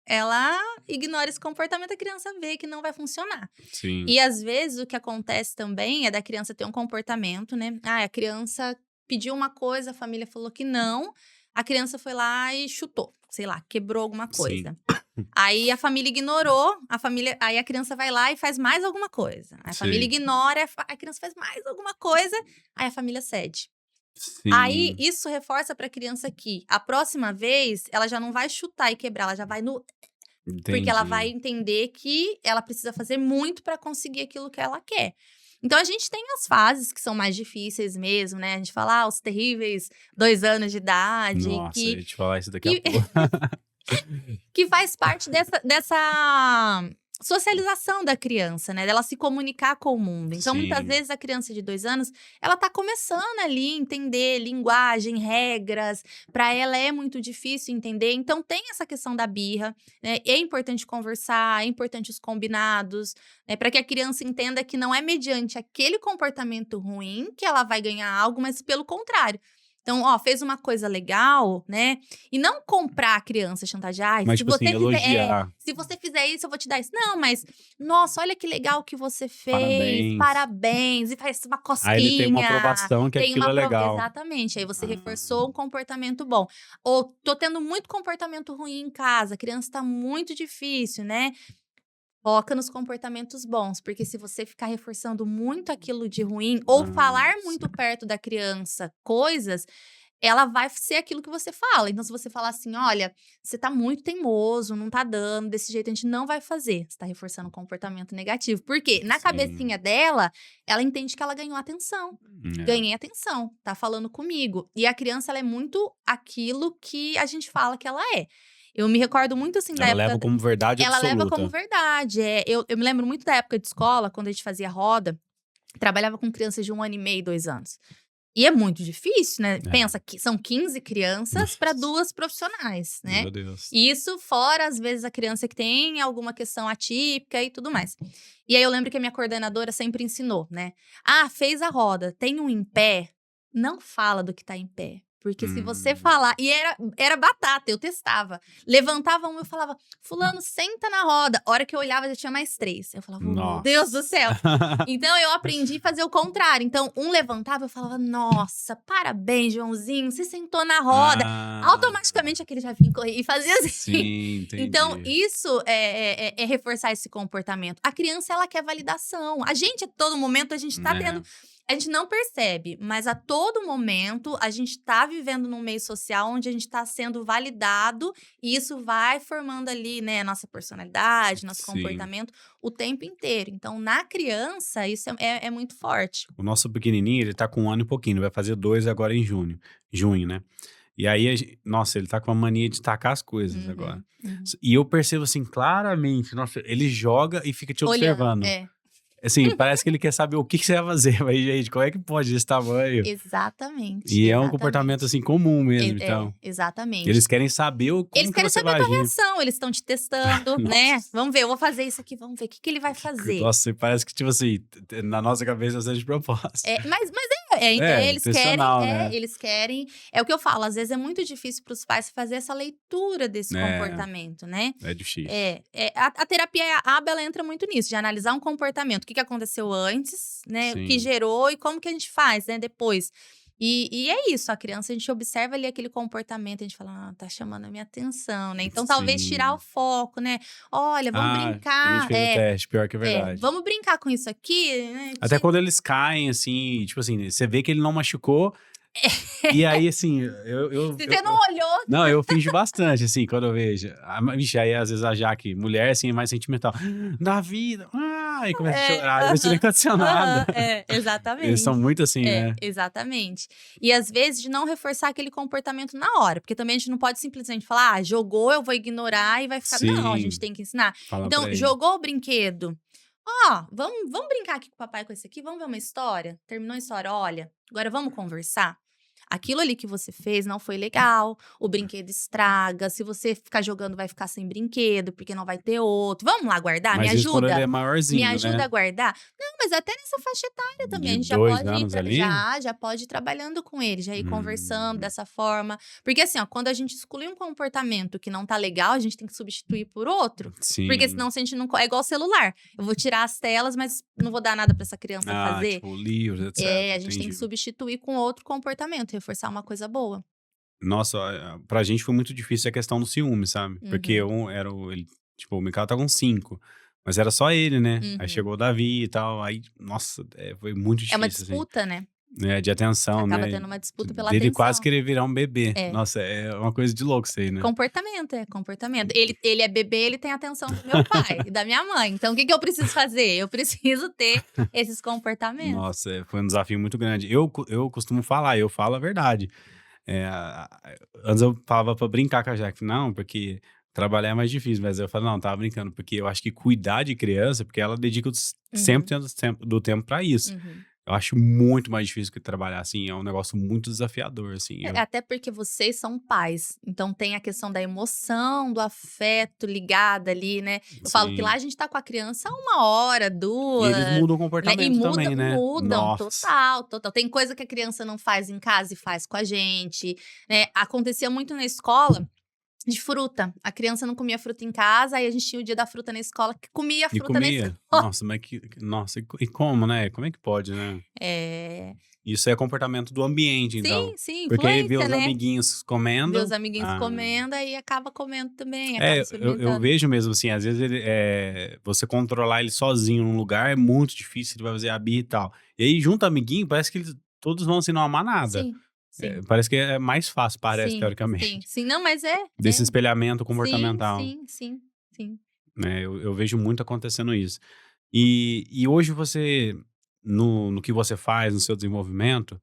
ela ignora esse comportamento, a criança vê que não vai funcionar. Sim, E às vezes o que acontece também é da criança ter um comportamento, né? Ah, a criança pediu uma coisa, a família falou que não, a criança foi lá e chutou, sei lá, quebrou alguma sim, coisa. Aí a família ignorou, aí a criança vai lá e faz mais alguma coisa. Aí a família sei. ignora, a criança faz mais alguma coisa, aí a família cede. Aí Sim, isso reforça para a criança que a próxima vez ela já não vai chutar e quebrar, ela já vai no porque ela vai entendi. entender que ela precisa fazer muito para conseguir aquilo que ela quer. Então a gente tem as fases que são mais difíceis mesmo, né? A gente fala, os terríveis 2 anos de idade, Nossa, eu que ia te falar isso daqui a que pouco. que faz parte dessa socialização da criança, né, dela se comunicar com o mundo. Então, muitas Sim, vezes, a criança de 2 anos, ela tá começando ali a entender linguagem, regras, para ela é muito difícil entender, então tem essa questão da birra, né, é importante conversar, é importante os combinados, né, para que a criança entenda que não é mediante aquele comportamento ruim que ela vai ganhar algo, mas pelo contrário. Então, ó, fez uma coisa legal, né, e não comprar a criança, chantagear: "Ai, mas tipo assim, elogiar, se você fizer isso, eu vou te dar isso". Não, mas: "Nossa, olha que legal que você fez, parabéns. parabéns", e faz uma Aí ele tem uma cosquinha, aprovação que tem aquilo uma é legal. exatamente, aí você Ah, reforçou um comportamento bom. Ou: "Tô tendo muito comportamento ruim em casa, a criança tá muito difícil", né. Foca nos comportamentos bons, porque se você ficar reforçando muito aquilo de ruim, ou falar sim. muito perto da criança coisas, ela vai ser aquilo que você fala. Então, se você falar assim: "Olha, você tá muito teimoso, não tá dando, desse jeito a gente não vai fazer", você tá reforçando um comportamento negativo. Por quê? Na Sim, cabecinha dela, ela entende que ela ganhou atenção. é. Ganhei atenção, tá falando comigo. E a criança, ela é muito aquilo que a gente fala que ela é. Eu me recordo muito, assim, da Ela época. leva como verdade Ela leva como absoluta. verdade. Eu me lembro muito da época de escola, quando a gente fazia roda, trabalhava com crianças de 1 ano e meio, 2 anos. E é muito difícil, né, É, pensa que são 15 crianças para nossa, 2 profissionais, né. meu Deus. E isso fora, às vezes, a criança que tem alguma questão atípica e tudo mais. E aí eu lembro que a minha coordenadora sempre ensinou, né: "Ah, fez a roda, tem um em pé, não fala do que tá em pé, porque se você Hum, falar", e era batata, eu testava. Levantava um, eu falava: "Fulano, senta na roda", hora que eu olhava já tinha mais 3. Eu falava: "Oh, meu Deus do nossa. céu". Então eu aprendi a fazer o contrário. Então, um levantava, eu falava: "Nossa, parabéns, Joãozinho, você sentou na roda". Ah, Automaticamente aquele já vinha correr e fazia assim. sim, Então, entendi. isso é reforçar esse comportamento. A criança, ela quer validação. A gente, a todo momento, a gente tá tendo É, A gente não percebe, mas a todo momento a gente tá vivendo num meio social onde a gente tá sendo validado e isso vai formando ali, né, a nossa personalidade, nosso Sim. comportamento o tempo inteiro. Então, na criança, isso é muito forte. O nosso pequenininho, ele tá com 1 ano e pouquinho, ele vai fazer 2 agora em junho, né. E aí nossa, ele tá com a mania de tacar as coisas agora. Uhum, uhum. E eu percebo, assim, claramente, nossa, ele joga e fica te Olhando, observando. é. Assim, parece que ele quer saber o que que você vai fazer. Mas, gente, como é que pode desse tamanho? Exatamente, E é um comportamento, exatamente. assim, comum mesmo, então. Exatamente. Eles querem saber Eles como que querem você saber a vai tua agir. reação, eles estão te testando, né. Nossa, "Vamos ver, eu vou fazer isso aqui, vamos ver o que que ele vai fazer". nossa, parece que, tipo assim, na nossa cabeça é de propósito. É, Eles querem intencional, né. eles querem é o que eu falo, às vezes é muito difícil para os pais fazer essa leitura desse É, comportamento, né. é difícil. A terapia ABA ela entra muito nisso, de analisar um comportamento, o que que aconteceu antes, né, o que Sim, gerou e como que a gente faz, né, depois. E é isso, a criança a gente observa ali aquele comportamento, a gente fala: "Ah, tá chamando a minha atenção", né, então talvez tirar o sim. foco, né. "Olha, vamos Ah, a gente brincar", fez o teste, pior que é verdade. "Vamos brincar com isso aqui, né, Até quando eles caem, assim, tipo assim, você vê que ele não machucou, e aí, assim, se você não olhou". não, eu finjo bastante, assim, quando eu vejo. Vixe, aí às vezes a Jaque, mulher, assim, é mais sentimental. "Da vida, e começa a chorar, às vezes nem Aham, aconteceu nada. aham, Eles são exatamente. muito assim, né. Exatamente. E às vezes de não reforçar aquele comportamento na hora, porque também a gente não pode simplesmente falar: "Ah, jogou, eu vou ignorar e vai ficar", não, a gente Sim, tem que ensinar. fala Então, pra ele. jogou o brinquedo, "Ó, vamos brincar aqui com o papai com esse aqui? Vamos ver uma história? Terminou a história? Olha, agora vamos conversar? Aquilo ali que você fez não foi legal, o brinquedo estraga, se você ficar jogando vai ficar sem brinquedo, porque não vai ter outro. Vamos lá guardar? Me Mas isso quando ele ajuda? é Me maiorzinho, ajuda né. a guardar?". Não, mas até nessa faixa etária também, De a gente já 2 pode ir anos ali? já pode ir trabalhando com ele, já ir conversando Hum, dessa forma. Porque assim, ó, quando a gente exclui um comportamento que não tá legal, a gente tem que substituir por outro, porque sim. senão se a gente não é igual celular, eu vou tirar as telas, mas não vou dar nada pra essa criança Ah, fazer. tipo livros, etc, A gente tem que entendi. substituir com outro comportamento, reforçar uma coisa boa. Nossa, pra gente foi muito difícil a questão do ciúme, sabe. Porque Uhum, ele tipo, o Mikael tá com 5, mas era só ele, né. Aí uhum. chegou o Davi e tal, aí, nossa, foi muito É uma difícil, assim, disputa, né, né, de atenção, acaba né, tendo uma disputa pela dele quase atenção. querer virar um bebê. É, Nossa, é uma coisa de louco isso aí, né. comportamento, é comportamento. Ele é bebê, ele tem a atenção do meu pai e da minha mãe, então o que que eu preciso fazer? Eu preciso ter esses comportamentos. Nossa, foi um desafio muito grande. Eu costumo falar, eu falo a verdade. Antes eu falava pra brincar com a Jaque: "Não, porque trabalhar é mais difícil", mas eu falo: "Não, tava brincando", porque eu acho que cuidar de criança, porque ela dedica os Uhum, 100% do tempo pra isso. uhum. Eu acho muito mais difícil que trabalhar, assim, é um negócio muito desafiador, assim, Até porque vocês são pais, então tem a questão da emoção, do afeto ligada ali, né. Eu falo que lá sim. a gente tá com a criança 1 hora, E 2, eles mudam o né, e comportamento também, né. mudam, Nossa. total, total. Tem coisa que a criança não faz em casa e faz com a gente, né. Acontecia muito na escola de fruta, a criança não comia fruta em casa, aí a gente tinha o dia da fruta na escola, que comia E fruta na escola. comia. Nossa, mas nossa, e como, né, como é que pode, né. É. Isso é comportamento do ambiente, então. Sim, sim, Porque aí vê influência, os né. amiguinhos Ver os comendo. amiguinhos comendo, aí acaba comendo também, acaba Eu experimentando. vejo mesmo, assim, às vezes você controlar ele sozinho num lugar é muito difícil, ele vai fazer a birra e tal. E aí junta amiguinho, parece que eles todos vão, assim, numa manada. Sim, sim, Parece que é mais fácil, parece, sim, sim, teoricamente, sim. Não, mas é, desse é. espelhamento Sim, comportamental, sim, sim, sim. né, eu vejo muito acontecendo isso. E hoje você, no que você faz, no seu desenvolvimento,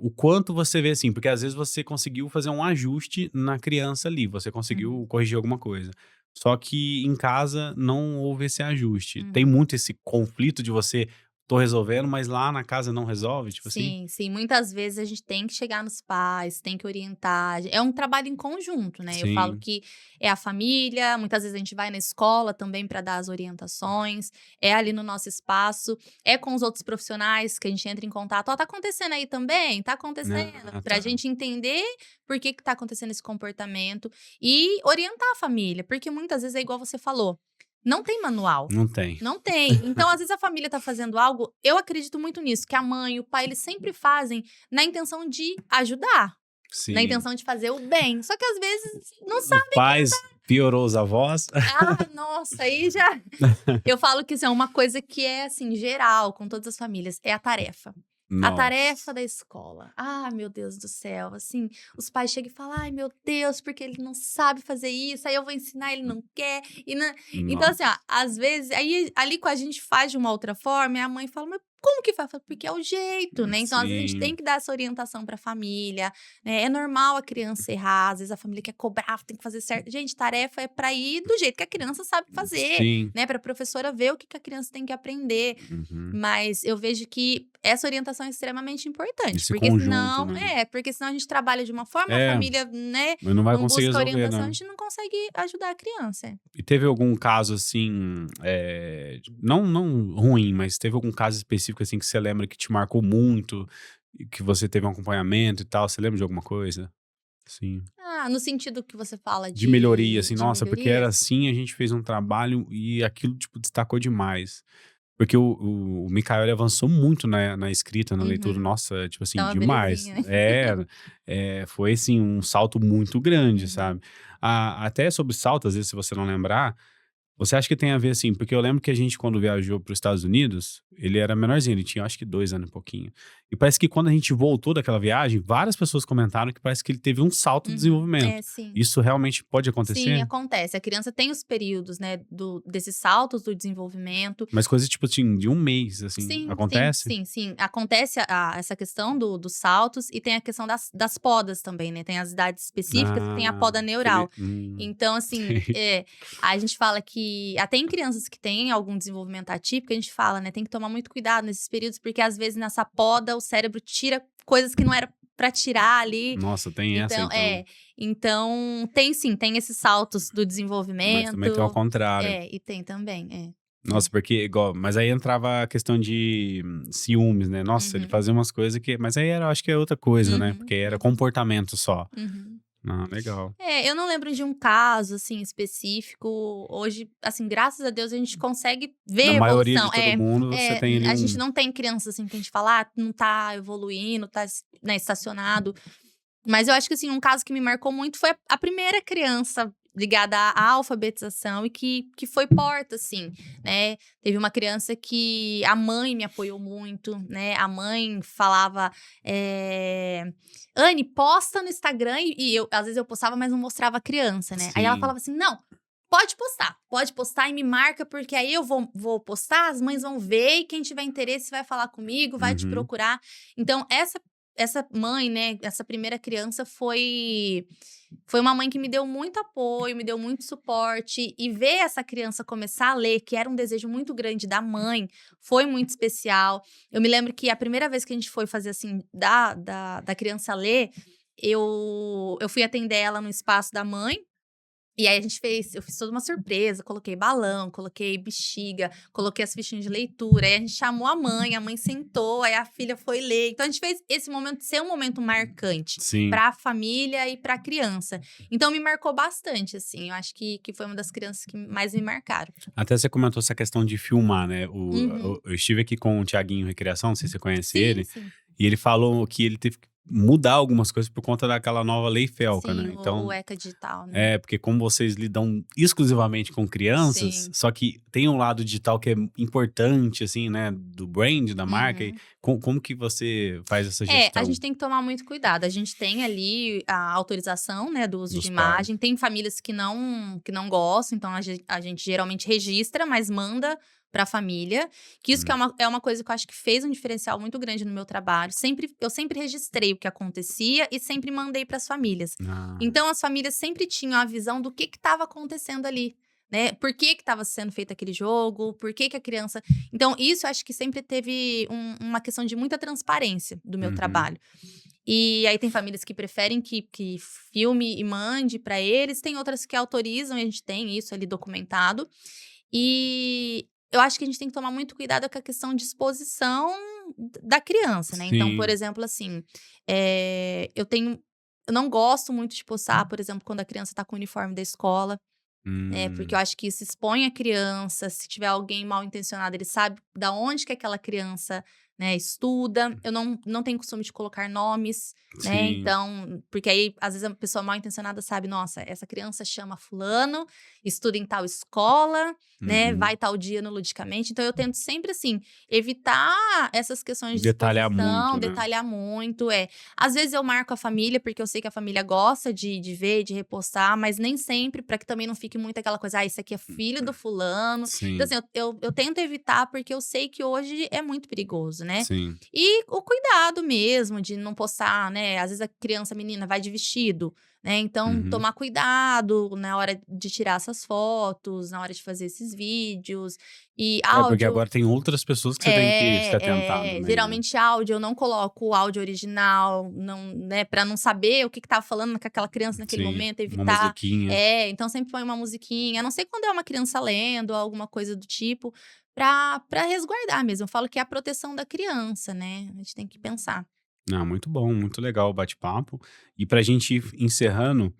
o quanto você vê, assim, porque às vezes você conseguiu fazer um ajuste na criança ali, você Uhum, conseguiu corrigir alguma coisa. Só que em casa não houve esse ajuste. Tem uhum. muito esse conflito de você: "Tô resolvendo", mas lá na casa não resolve, tipo assim? Sim, sim. Muitas vezes a gente tem que chegar nos pais, tem que orientar. É um trabalho em conjunto, né? Eu falo Sim. que é a família, muitas vezes a gente vai na escola também para dar as orientações, é ali no nosso espaço, é com os outros profissionais que a gente entra em contato. Ó, tá acontecendo aí também? Tá acontecendo? Ah, Pra tá. gente entender por que que tá acontecendo esse comportamento e orientar a família, porque muitas vezes é igual você falou, não tem manual. Não tem. Não tem. Então, às vezes, a família tá fazendo algo eu acredito muito nisso, que a mãe e o pai, eles sempre fazem na intenção de ajudar, na Sim. intenção de fazer o bem. Só que, às vezes, não Os sabe pais Piorou os avós? Ah, nossa, aí já eu falo que isso é uma coisa que é, assim, geral, com todas as famílias, é a tarefa. A Nossa. tarefa da escola. Ah, meu Deus do céu, assim, os pais chegam e falam: "Ai, meu Deus, porque ele não sabe fazer isso, aí eu vou ensinar, ele não quer", e nã então, assim, ó, Nossa. às vezes aí ali com a gente faz de uma outra forma e a mãe fala: "Mas como que faz?" Eu falo: "Porque é o jeito, né". Então, às vezes, a gente tem Sim, que dar essa orientação pra família, né, é normal a criança errar, às vezes a família quer cobrar, tem que fazer certo. Gente, tarefa é pra ir do jeito que a criança sabe fazer, sim. né, pra professora ver o que que a criança tem que aprender. Uhum. Mas eu vejo que essa orientação é extremamente importante, Esse conjunto, né. porque senão a gente trabalha de uma forma, a É, família, né, mas não vai não conseguir busca resolver, orientação, a né. gente não consegue ajudar a criança. É. E teve algum caso, assim, não ruim, mas teve algum caso específico, assim, que você lembra que te marcou muito e que você teve um acompanhamento e tal, você lembra de alguma coisa? Sim. Ah, no sentido que você fala De melhoria, de assim, de nossa, porque era melhorias? assim, a gente fez um trabalho e aquilo, tipo, destacou demais. Porque o Mikael ele avançou muito na escrita, na leitura, Uhum. nossa, tipo Tá assim, uma demais. belezinha, né. Foi assim, um salto muito grande, Uhum. sabe. Até sobre salto, às vezes, se você não lembrar, você acha que tem a ver, assim, porque eu lembro que a gente quando viajou para os Estados Unidos, ele era menorzinho, ele tinha acho que 2 anos e pouquinho. E parece que quando a gente voltou daquela viagem, várias pessoas comentaram que parece que ele teve um salto de Uhum. É, desenvolvimento. sim. Isso realmente pode Sim, acontecer? acontece. A criança tem os períodos, né, desses saltos do desenvolvimento. Mas coisa tipo assim, de um mês, assim, Sim, sim, acontece? sim, sim. Acontece essa questão dos saltos e tem a questão das podas também, né, tem as idades específicas e tem a Ah, poda que ele neural. Então, assim, sei. a gente fala que até em crianças que têm algum desenvolvimento atípico, a gente fala, né, tem que tomar muito cuidado nesses períodos, porque às vezes nessa poda o cérebro tira coisas que não era pra tirar ali. Nossa, tem essa Então então. tem sim, tem esses saltos do Mas também tem ao desenvolvimento. contrário. É, e tem também, Nossa, porque igual mas aí entrava a questão de ciúmes, né. Nossa, ele Uhum, fazia umas coisas que mas aí era acho que é outra coisa, né, uhum, porque era uhum, comportamento só. uhum. Ah, legal. É, eu não lembro de um caso, assim, específico. Hoje, assim, graças a Deus a gente consegue Na ver maioria evolução. de todo mundo, você tem ali A gente um não tem criança, assim, que a gente fala: "Ah, não tá evoluindo, tá né, estacionado". Mas eu acho que, assim, um caso que me marcou muito foi a primeira criança ligada à alfabetização e que foi porta, assim, né. Teve uma criança que a mãe me apoiou muito, né, a mãe falava, "Anne, posta no Instagram", e eu às vezes eu postava, mas não mostrava a criança, né. Aí ela sim. falava assim: "Não, pode postar e me marca, porque aí eu vou postar, as mães vão ver e quem tiver interesse vai falar comigo, vai te Uhum. procurar". Então essa mãe, né, essa primeira criança foi uma mãe que me deu muito apoio, me deu muito suporte, e ver essa criança começar a ler, que era um desejo muito grande da mãe, foi muito especial. Eu me lembro que a primeira vez que a gente foi fazer, assim, da criança ler, eu fui atender ela no espaço da mãe, e aí eu fiz toda uma surpresa, coloquei balão, coloquei bexiga, coloquei as fichinhas de leitura, aí a gente chamou a mãe sentou, aí a filha foi ler. Então a gente fez esse momento ser um momento marcante Sim. para a família e para a criança. Então me marcou bastante, assim, eu acho que foi uma das crianças que mais me marcaram. Até você comentou essa questão de filmar, né, Uhum. eu estive aqui com o Thiaguinho Recreação, não sei se você conhece Sim, ele, sim. e ele falou que ele teve que mudar algumas coisas por conta daquela nova lei Felca, Sim, né, o então ECA digital, né. porque como vocês lidam exclusivamente com crianças, Sim. só que tem um lado digital que é importante, assim, né, do brand da marca, e Uhum. como que você faz essa É, a gente gestão tem que tomar muito cuidado. A gente tem ali a autorização, né, do uso de dos pais? imagem. Tem famílias que não gostam, então a gente geralmente registra, mas manda para a família. Que isso que é Hum. uma coisa que eu acho que fez um diferencial muito grande no meu trabalho. Eu sempre registrei o que acontecia e sempre mandei para as famílias. Ah, Então as famílias sempre tinham a visão do que estava acontecendo ali. Né? Por que estava sendo feito aquele jogo? Por que a criança. Então, isso eu acho que sempre teve uma questão de muita transparência do meu uhum, trabalho. E aí tem famílias que preferem que filme e mande para eles, tem outras que autorizam, e a gente tem isso ali documentado. E eu acho que a gente tem que tomar muito cuidado com a questão de exposição da criança, né? Então, por sim, exemplo, assim, eu não gosto muito de postar, por exemplo, quando a criança tá com o uniforme da escola, né, porque eu hum, acho que isso expõe a criança, se tiver alguém mal intencionado, ele sabe da onde que aquela criança, né, estuda. Eu não tenho costume de colocar nomes, né, Sim. então porque aí, às vezes, a pessoa mal intencionada sabe: "Nossa, essa criança chama fulano, estuda em tal escola, né, Uhum. vai tal dia no Ludicamente". Então eu tento sempre, assim, evitar essas questões de Detalhar exposição, muito, né. detalhar muito, às vezes eu marco a família, porque eu sei que a família gosta de ver, de repostar, mas nem sempre, para que também não fique muito aquela coisa: "Ah, esse aqui é filho do fulano". Então, Sim, assim, eu tento evitar, porque eu sei que hoje é muito perigoso, né. sim. E o cuidado mesmo de não postar, né, às vezes a criança, a menina, vai de vestido, né, então Uhum. tomar cuidado na hora de tirar essas fotos, na hora de fazer esses vídeos. E É, porque áudio agora tem outras pessoas que você tem que se atentar também, né. geralmente áudio eu não coloco o áudio original, não, né, pra não saber o que estava falando com aquela criança naquele Sim, momento, uma evitar. musiquinha. Então sempre põe uma musiquinha, a não ser quando é uma criança lendo ou alguma coisa do tipo, pra resguardar mesmo. Eu falo que é a proteção da criança, né, a gente tem que pensar. Ah, muito bom, muito legal o bate-papo. E pra gente ir encerrando,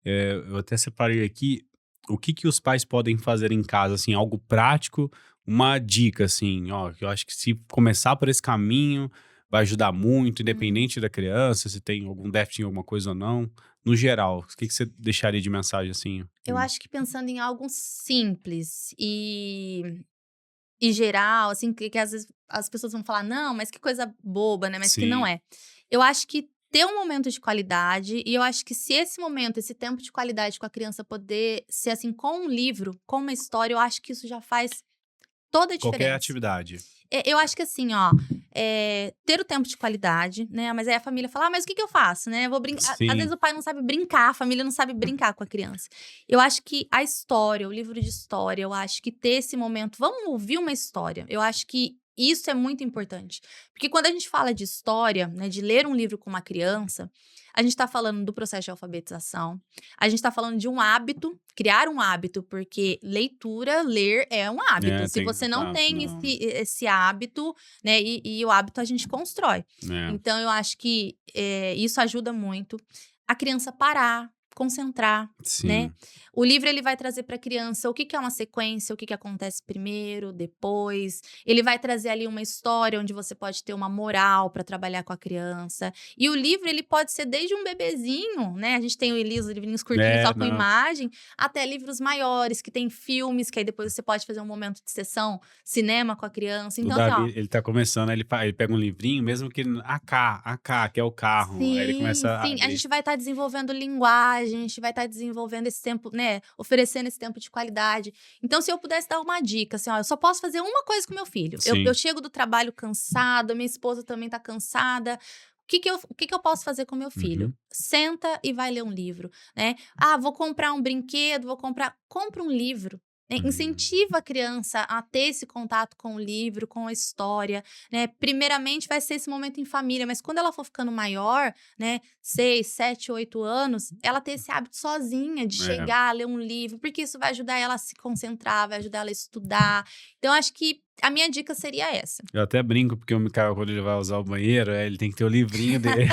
eu até separei aqui o que que os pais podem fazer em casa, assim, algo prático, uma dica, assim, ó, que eu acho que se começar por esse caminho vai ajudar muito, Uhum. independente da criança, se tem algum déficit em alguma coisa ou não. No geral, o que que você deixaria de mensagem, assim? Eu acho que pensando em algo simples e geral, assim, que às vezes as pessoas vão falar: "Não, mas que coisa boba, né", mas que não Sim, é. Eu acho que ter um momento de qualidade, e eu acho que se esse momento, esse tempo de qualidade com a criança poder ser, assim, com um livro, com uma história, eu acho que isso já faz toda a qualquer diferença. atividade. Eu acho que assim, ó, ter o tempo de qualidade, né, mas aí a família fala: "Ah, mas o que que eu faço, né, eu vou brincar". Às vezes Sim. o pai não sabe brincar, a família não sabe brincar com a criança. Eu acho que a história, o livro de história, eu acho que ter esse momento, vamos ouvir uma história, eu acho que isso é muito importante. Porque quando a gente fala de história, né, de ler um livro com uma criança, a gente tá falando do processo de alfabetização, a gente tá falando de um hábito, criar um hábito, porque leitura, ler é um hábito. É, Se tem você não exato, tem não. esse hábito, né, e o hábito a gente constrói. É, Então eu acho que, isso ajuda muito. A criança parar, concentrar, né. sim. O livro ele vai trazer para a criança o que que é uma sequência, o que que acontece primeiro, depois. Ele vai trazer ali uma história onde você pode ter uma moral para trabalhar com a criança. E o livro ele pode ser desde um bebezinho, né, a gente tem os livrinhos curtinhos só É, com não. imagem, até livros maiores que tem filmes, que aí depois você pode fazer um momento de sessão cinema com a criança. Então Tudo assim, ali, ó. ele tá começando, ele pega um livrinho, mesmo que AK, que é o carro, aí ele Sim, começa a sim. A ler. gente vai estar desenvolvendo linguagem, a gente vai estar desenvolvendo esse tempo, né, oferecendo esse tempo de qualidade. Então, se eu pudesse dar uma dica, assim, ó, eu só posso fazer uma coisa com meu filho. Eu Sim. chego do trabalho cansada, minha esposa também tá cansada. O que que eu posso fazer com meu filho? Uhum. Senta e vai ler um livro, né? Ah, vou comprar um brinquedo, compra um livro. Né? Hum. Incentiva a criança a ter esse contato com o livro, com a história, né? Primeiramente vai ser esse momento em família, mas quando ela for ficando maior, né, 6, 7, 8 anos, ela ter esse hábito sozinha de É. chegar, ler um livro, porque isso vai ajudar ela a se concentrar, vai ajudar ela a estudar. Então, acho que a minha dica seria essa. Eu até brinco, porque o Mikael, quando ele vai usar o banheiro, ele tem que ter o livrinho dele.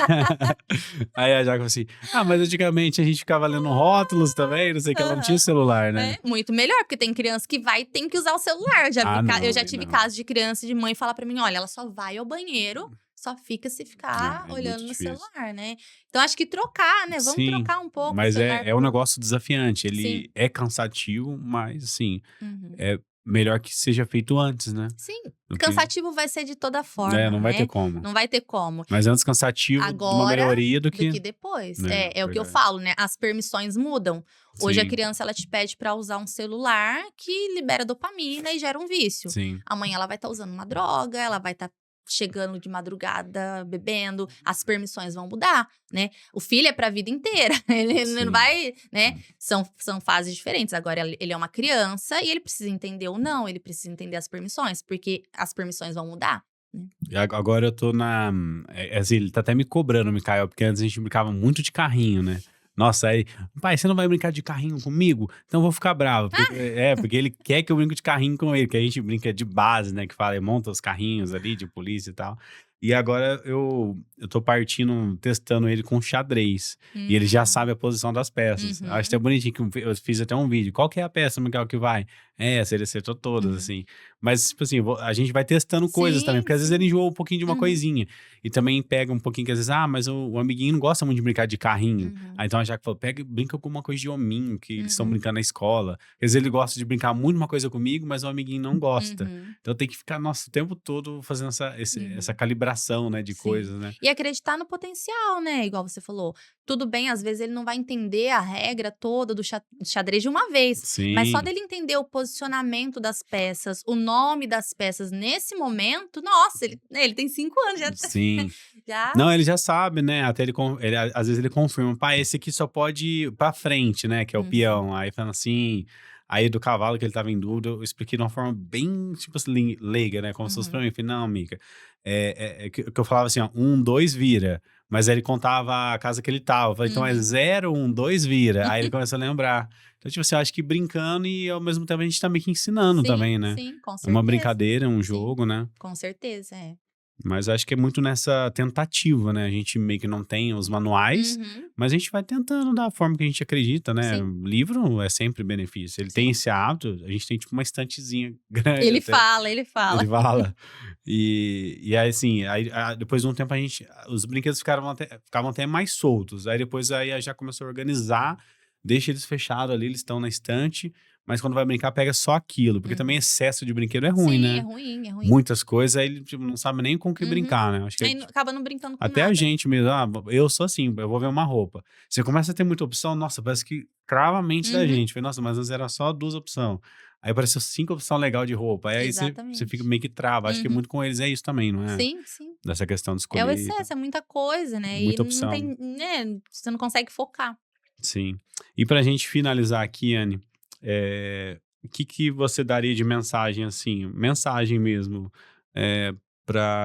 Aí a Jaque falou assim: "Ah, mas antigamente a gente ficava lendo rótulos também, não sei o que, ela não tinha Aham. celular, né". É, muito melhor, porque tem criança que vai e tem que usar o celular. Ah, Eu não, já aí tive não. casos de criança e de mãe falar pra mim: "Olha, ela só vai ao banheiro, só fica se ficar É muito olhando no difícil. celular", né. Então acho que trocar, né, vamos Sim, trocar um pouco o mas celular é um por. negócio desafiante, Sim. ele é cansativo, mas assim, Uhum. é melhor que seja feito antes, né, Sim, do que cansativo vai ser de toda é, forma, não vai ter né, como. não vai ter como. Mas antes cansativo de uma Agora melhoria do do que que depois. é, É o que eu verdade. falo, né, as permissões mudam. Hoje a Sim, criança ela te pede para usar um celular que libera dopamina e gera um vício. sim, Amanhã ela vai estar usando uma droga, ela vai estar chegando de madrugada bebendo, as permissões vão mudar, né. O filho é para a vida inteira, ele não sim. vai, né, são fases diferentes. Agora ele é uma criança e ele precisa entender ou não, ele precisa entender as permissões, porque as permissões vão mudar, né. E agora eu tô assim, ele tá até me cobrando, o Mikael, porque antes a gente brincava muito de carrinho, né. Nossa, aí: "Pai, você não vai brincar de carrinho comigo? Então eu vou ficar bravo", porque ele quer que eu brinque de carrinho com ele, que a gente brinca de base, né, que fala monta os carrinhos ali de polícia e tal. E agora eu tô partindo, testando ele com xadrez. E ele já Hum, sabe a posição das peças. Acho até uhum, bonitinho que eu fiz até um vídeo. Qual que é a peça, Miguel, que vai? É essa, ele acertou todas, uhum. assim. Mas, tipo assim, a gente vai testando coisas também, Sim, porque às vezes ele sim. enjoa um pouquinho de uma Uhum, coisinha. E também pega um pouquinho que às vezes, mas o amiguinho não gosta muito de brincar de carrinho. Aí uhum, então a Jaque falou, pega, brinca com uma coisa de hominho, que eles estão uhum, brincando na escola. Às vezes ele gosta de brincar muito uma coisa comigo, mas o amiguinho não gosta. uhum, Então tem que ficar, nossa, o tempo todo fazendo essa uhum. calibração, né, de Sim. coisas, né. E acreditar no potencial, né, igual você falou. Tudo bem, às vezes ele não vai entender a regra toda do xadrez de uma vez, mas só Sim, dele entender o posicionamento das peças, o nome das peças nesse momento, nossa, ele tem 5 anos, já sim. já Não, ele já sabe, né, até às vezes ele confirma: "Pai, esse aqui só pode ir pra frente, né, que é o uhum, peão". Aí falando assim, aí do cavalo que ele estava em dúvida, eu expliquei de uma forma bem, tipo assim, leiga, né, como se fosse pra uhum, mim. Falei: "Não, amiga", que eu falava assim, ó: "1, 2 vira", mas aí ele contava a casa que ele estava. Eu falei: "Então é uhum. 0, 1, 2 vira". Aí ele começou a lembrar. Então, tipo assim, eu acho que brincando e ao mesmo tempo a gente tá meio que ensinando Sim, também, né. sim, com É uma certeza. brincadeira, é um Sim, jogo, né. com certeza, é. Mas acho que é muito nessa tentativa, né, a gente meio que não tem os manuais, Uhum, mas a gente vai tentando da forma que a gente acredita, né. sim, Livro é sempre benefício, ele tem sim. esse hábito, a gente tem tipo uma estantezinha grande Ele até, fala, ele ele fala. fala. E aí assim, depois de um tempo os brinquedos ficavam até mais soltos, aí depois aí já começou a organizar, deixa eles fechados ali, eles estão na estante, mas quando vai brincar pega só aquilo, porque também Uhum. excesso de brinquedo é ruim, Sim, é né. ruim, é ruim. Muitas coisas, aí ele, tipo, não sabe nem com o que Uhum. brincar, né. Acho que é Aí acaba não brincando com até a nada. gente mesmo, eu sou assim, eu vou ver uma roupa. Você começa a ter muita opção, nossa, parece que trava a mente da Uhum. gente. Falei: "Nossa, mas antes era só 2 opção". Aí apareceu 5 opção legal de roupa, aí você fica Exatamente. meio que trava. Acho que Uhum. muito com eles é isso também, não é? Sim, sim. Dessa questão de É o escolher e tal. excesso, é muita coisa, né, e Muita não opção. tem né, você não consegue focar. Sim. E pra gente finalizar aqui, Anne, o que que você daria de mensagem, assim, mensagem mesmo, eh,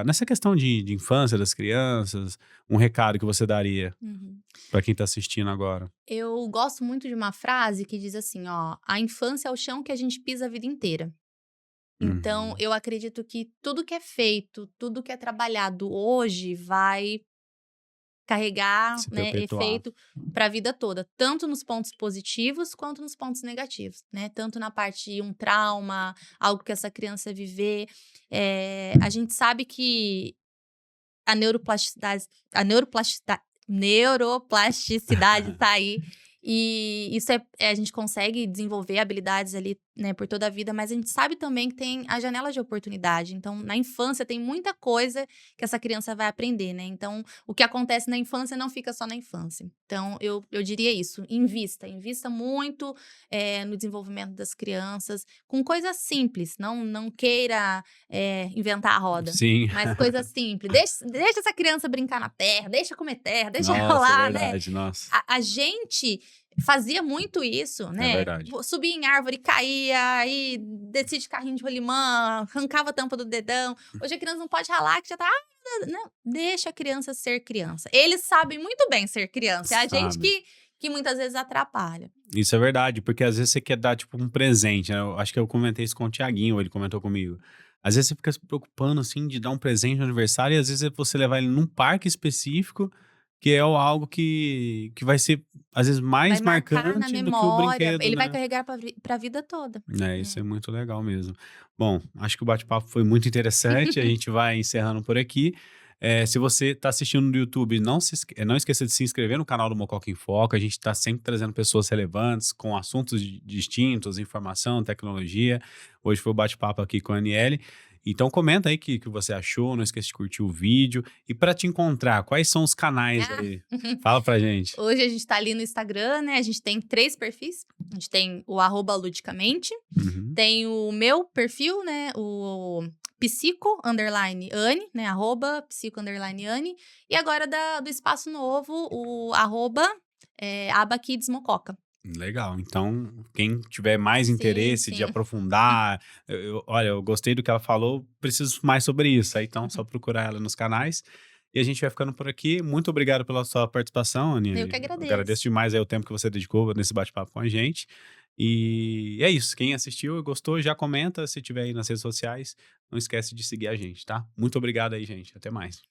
nessa questão de infância das crianças, um recado que você daria Uhum. pra quem tá assistindo agora? Eu gosto muito de uma frase que diz assim, ó: "A infância é o chão que a gente pisa a vida inteira". Então, Uhum. eu acredito que tudo que é feito, tudo que é trabalhado hoje vai carregar, Se né, perpetuar. efeito para a vida toda, tanto nos pontos positivos quanto nos pontos negativos, né, tanto na parte de um trauma, algo que essa criança viver, a gente sabe que a neuroplasticidade a neuroplasticidade tá aí, e isso a gente consegue desenvolver habilidades ali, né, por toda a vida, mas a gente sabe também que tem a janela de oportunidade, então na infância tem muita coisa que essa criança vai aprender, né, então o que acontece na infância não fica só na infância. Então eu diria isso, invista muito, no desenvolvimento das crianças, com coisas simples, não queira, inventar a roda. Sim. Mas coisa simples, deixa essa criança brincar na terra, deixa comer terra, deixa Nossa, é rolar, né. verdade, nossa. A gente fazia muito isso, É né, verdade. subia em árvore, caía, aí descia de carrinho de rolimã, arrancava a tampa do dedão. Hoje a criança não pode ralar que já tá: não, deixa a criança ser criança. Eles sabem muito bem ser criança, é a gente Sabe. que muitas vezes atrapalha. Isso é verdade, porque às vezes você quer dar, tipo, um presente, né, eu acho que eu comentei isso com o Thiaguinho, ele comentou comigo. Às vezes você fica se preocupando, assim, de dar um presente no aniversário e às vezes é você levar ele num parque específico, que é algo que vai ser, às vezes, Vai mais marcar na marcante do que o memória, brinquedo, ele vai né. carregar pra vida toda. É, isso É. é muito legal mesmo. Bom, acho que o bate-papo foi muito interessante, a gente vai encerrando por aqui. Se você está assistindo no YouTube, não esqueça de se inscrever no canal do Mococa em Foco, a gente está sempre trazendo pessoas relevantes, com assuntos distintos, informação, tecnologia. Hoje foi o bate-papo aqui com a Aniele. Então comenta aí o que você achou, não esqueça de curtir o vídeo. E para te encontrar, quais são os canais Ah. aí? Fala pra gente. Hoje a gente tá ali no Instagram, né, a gente tem 3 perfis, a gente tem o @ludicamente, Uhum. tem o meu perfil, né, o psico_Anne, né, @psico_Anne, e agora do espaço novo, o @abakidsmococa. Legal. Então, quem tiver mais Sim, interesse de sim. aprofundar, olha, eu gostei do que ela falou, preciso mais sobre isso. Aí, então, só procurar ela nos canais. E a gente vai ficando por aqui. Muito obrigado pela sua participação, Eu que Anny. Eu agradeço agradeço. demais aí o tempo que você dedicou nesse bate-papo com a gente. E é isso. Quem assistiu e gostou, já comenta. Se tiver aí nas redes sociais, não esquece de seguir a gente, tá? Muito obrigado aí, gente. Até mais.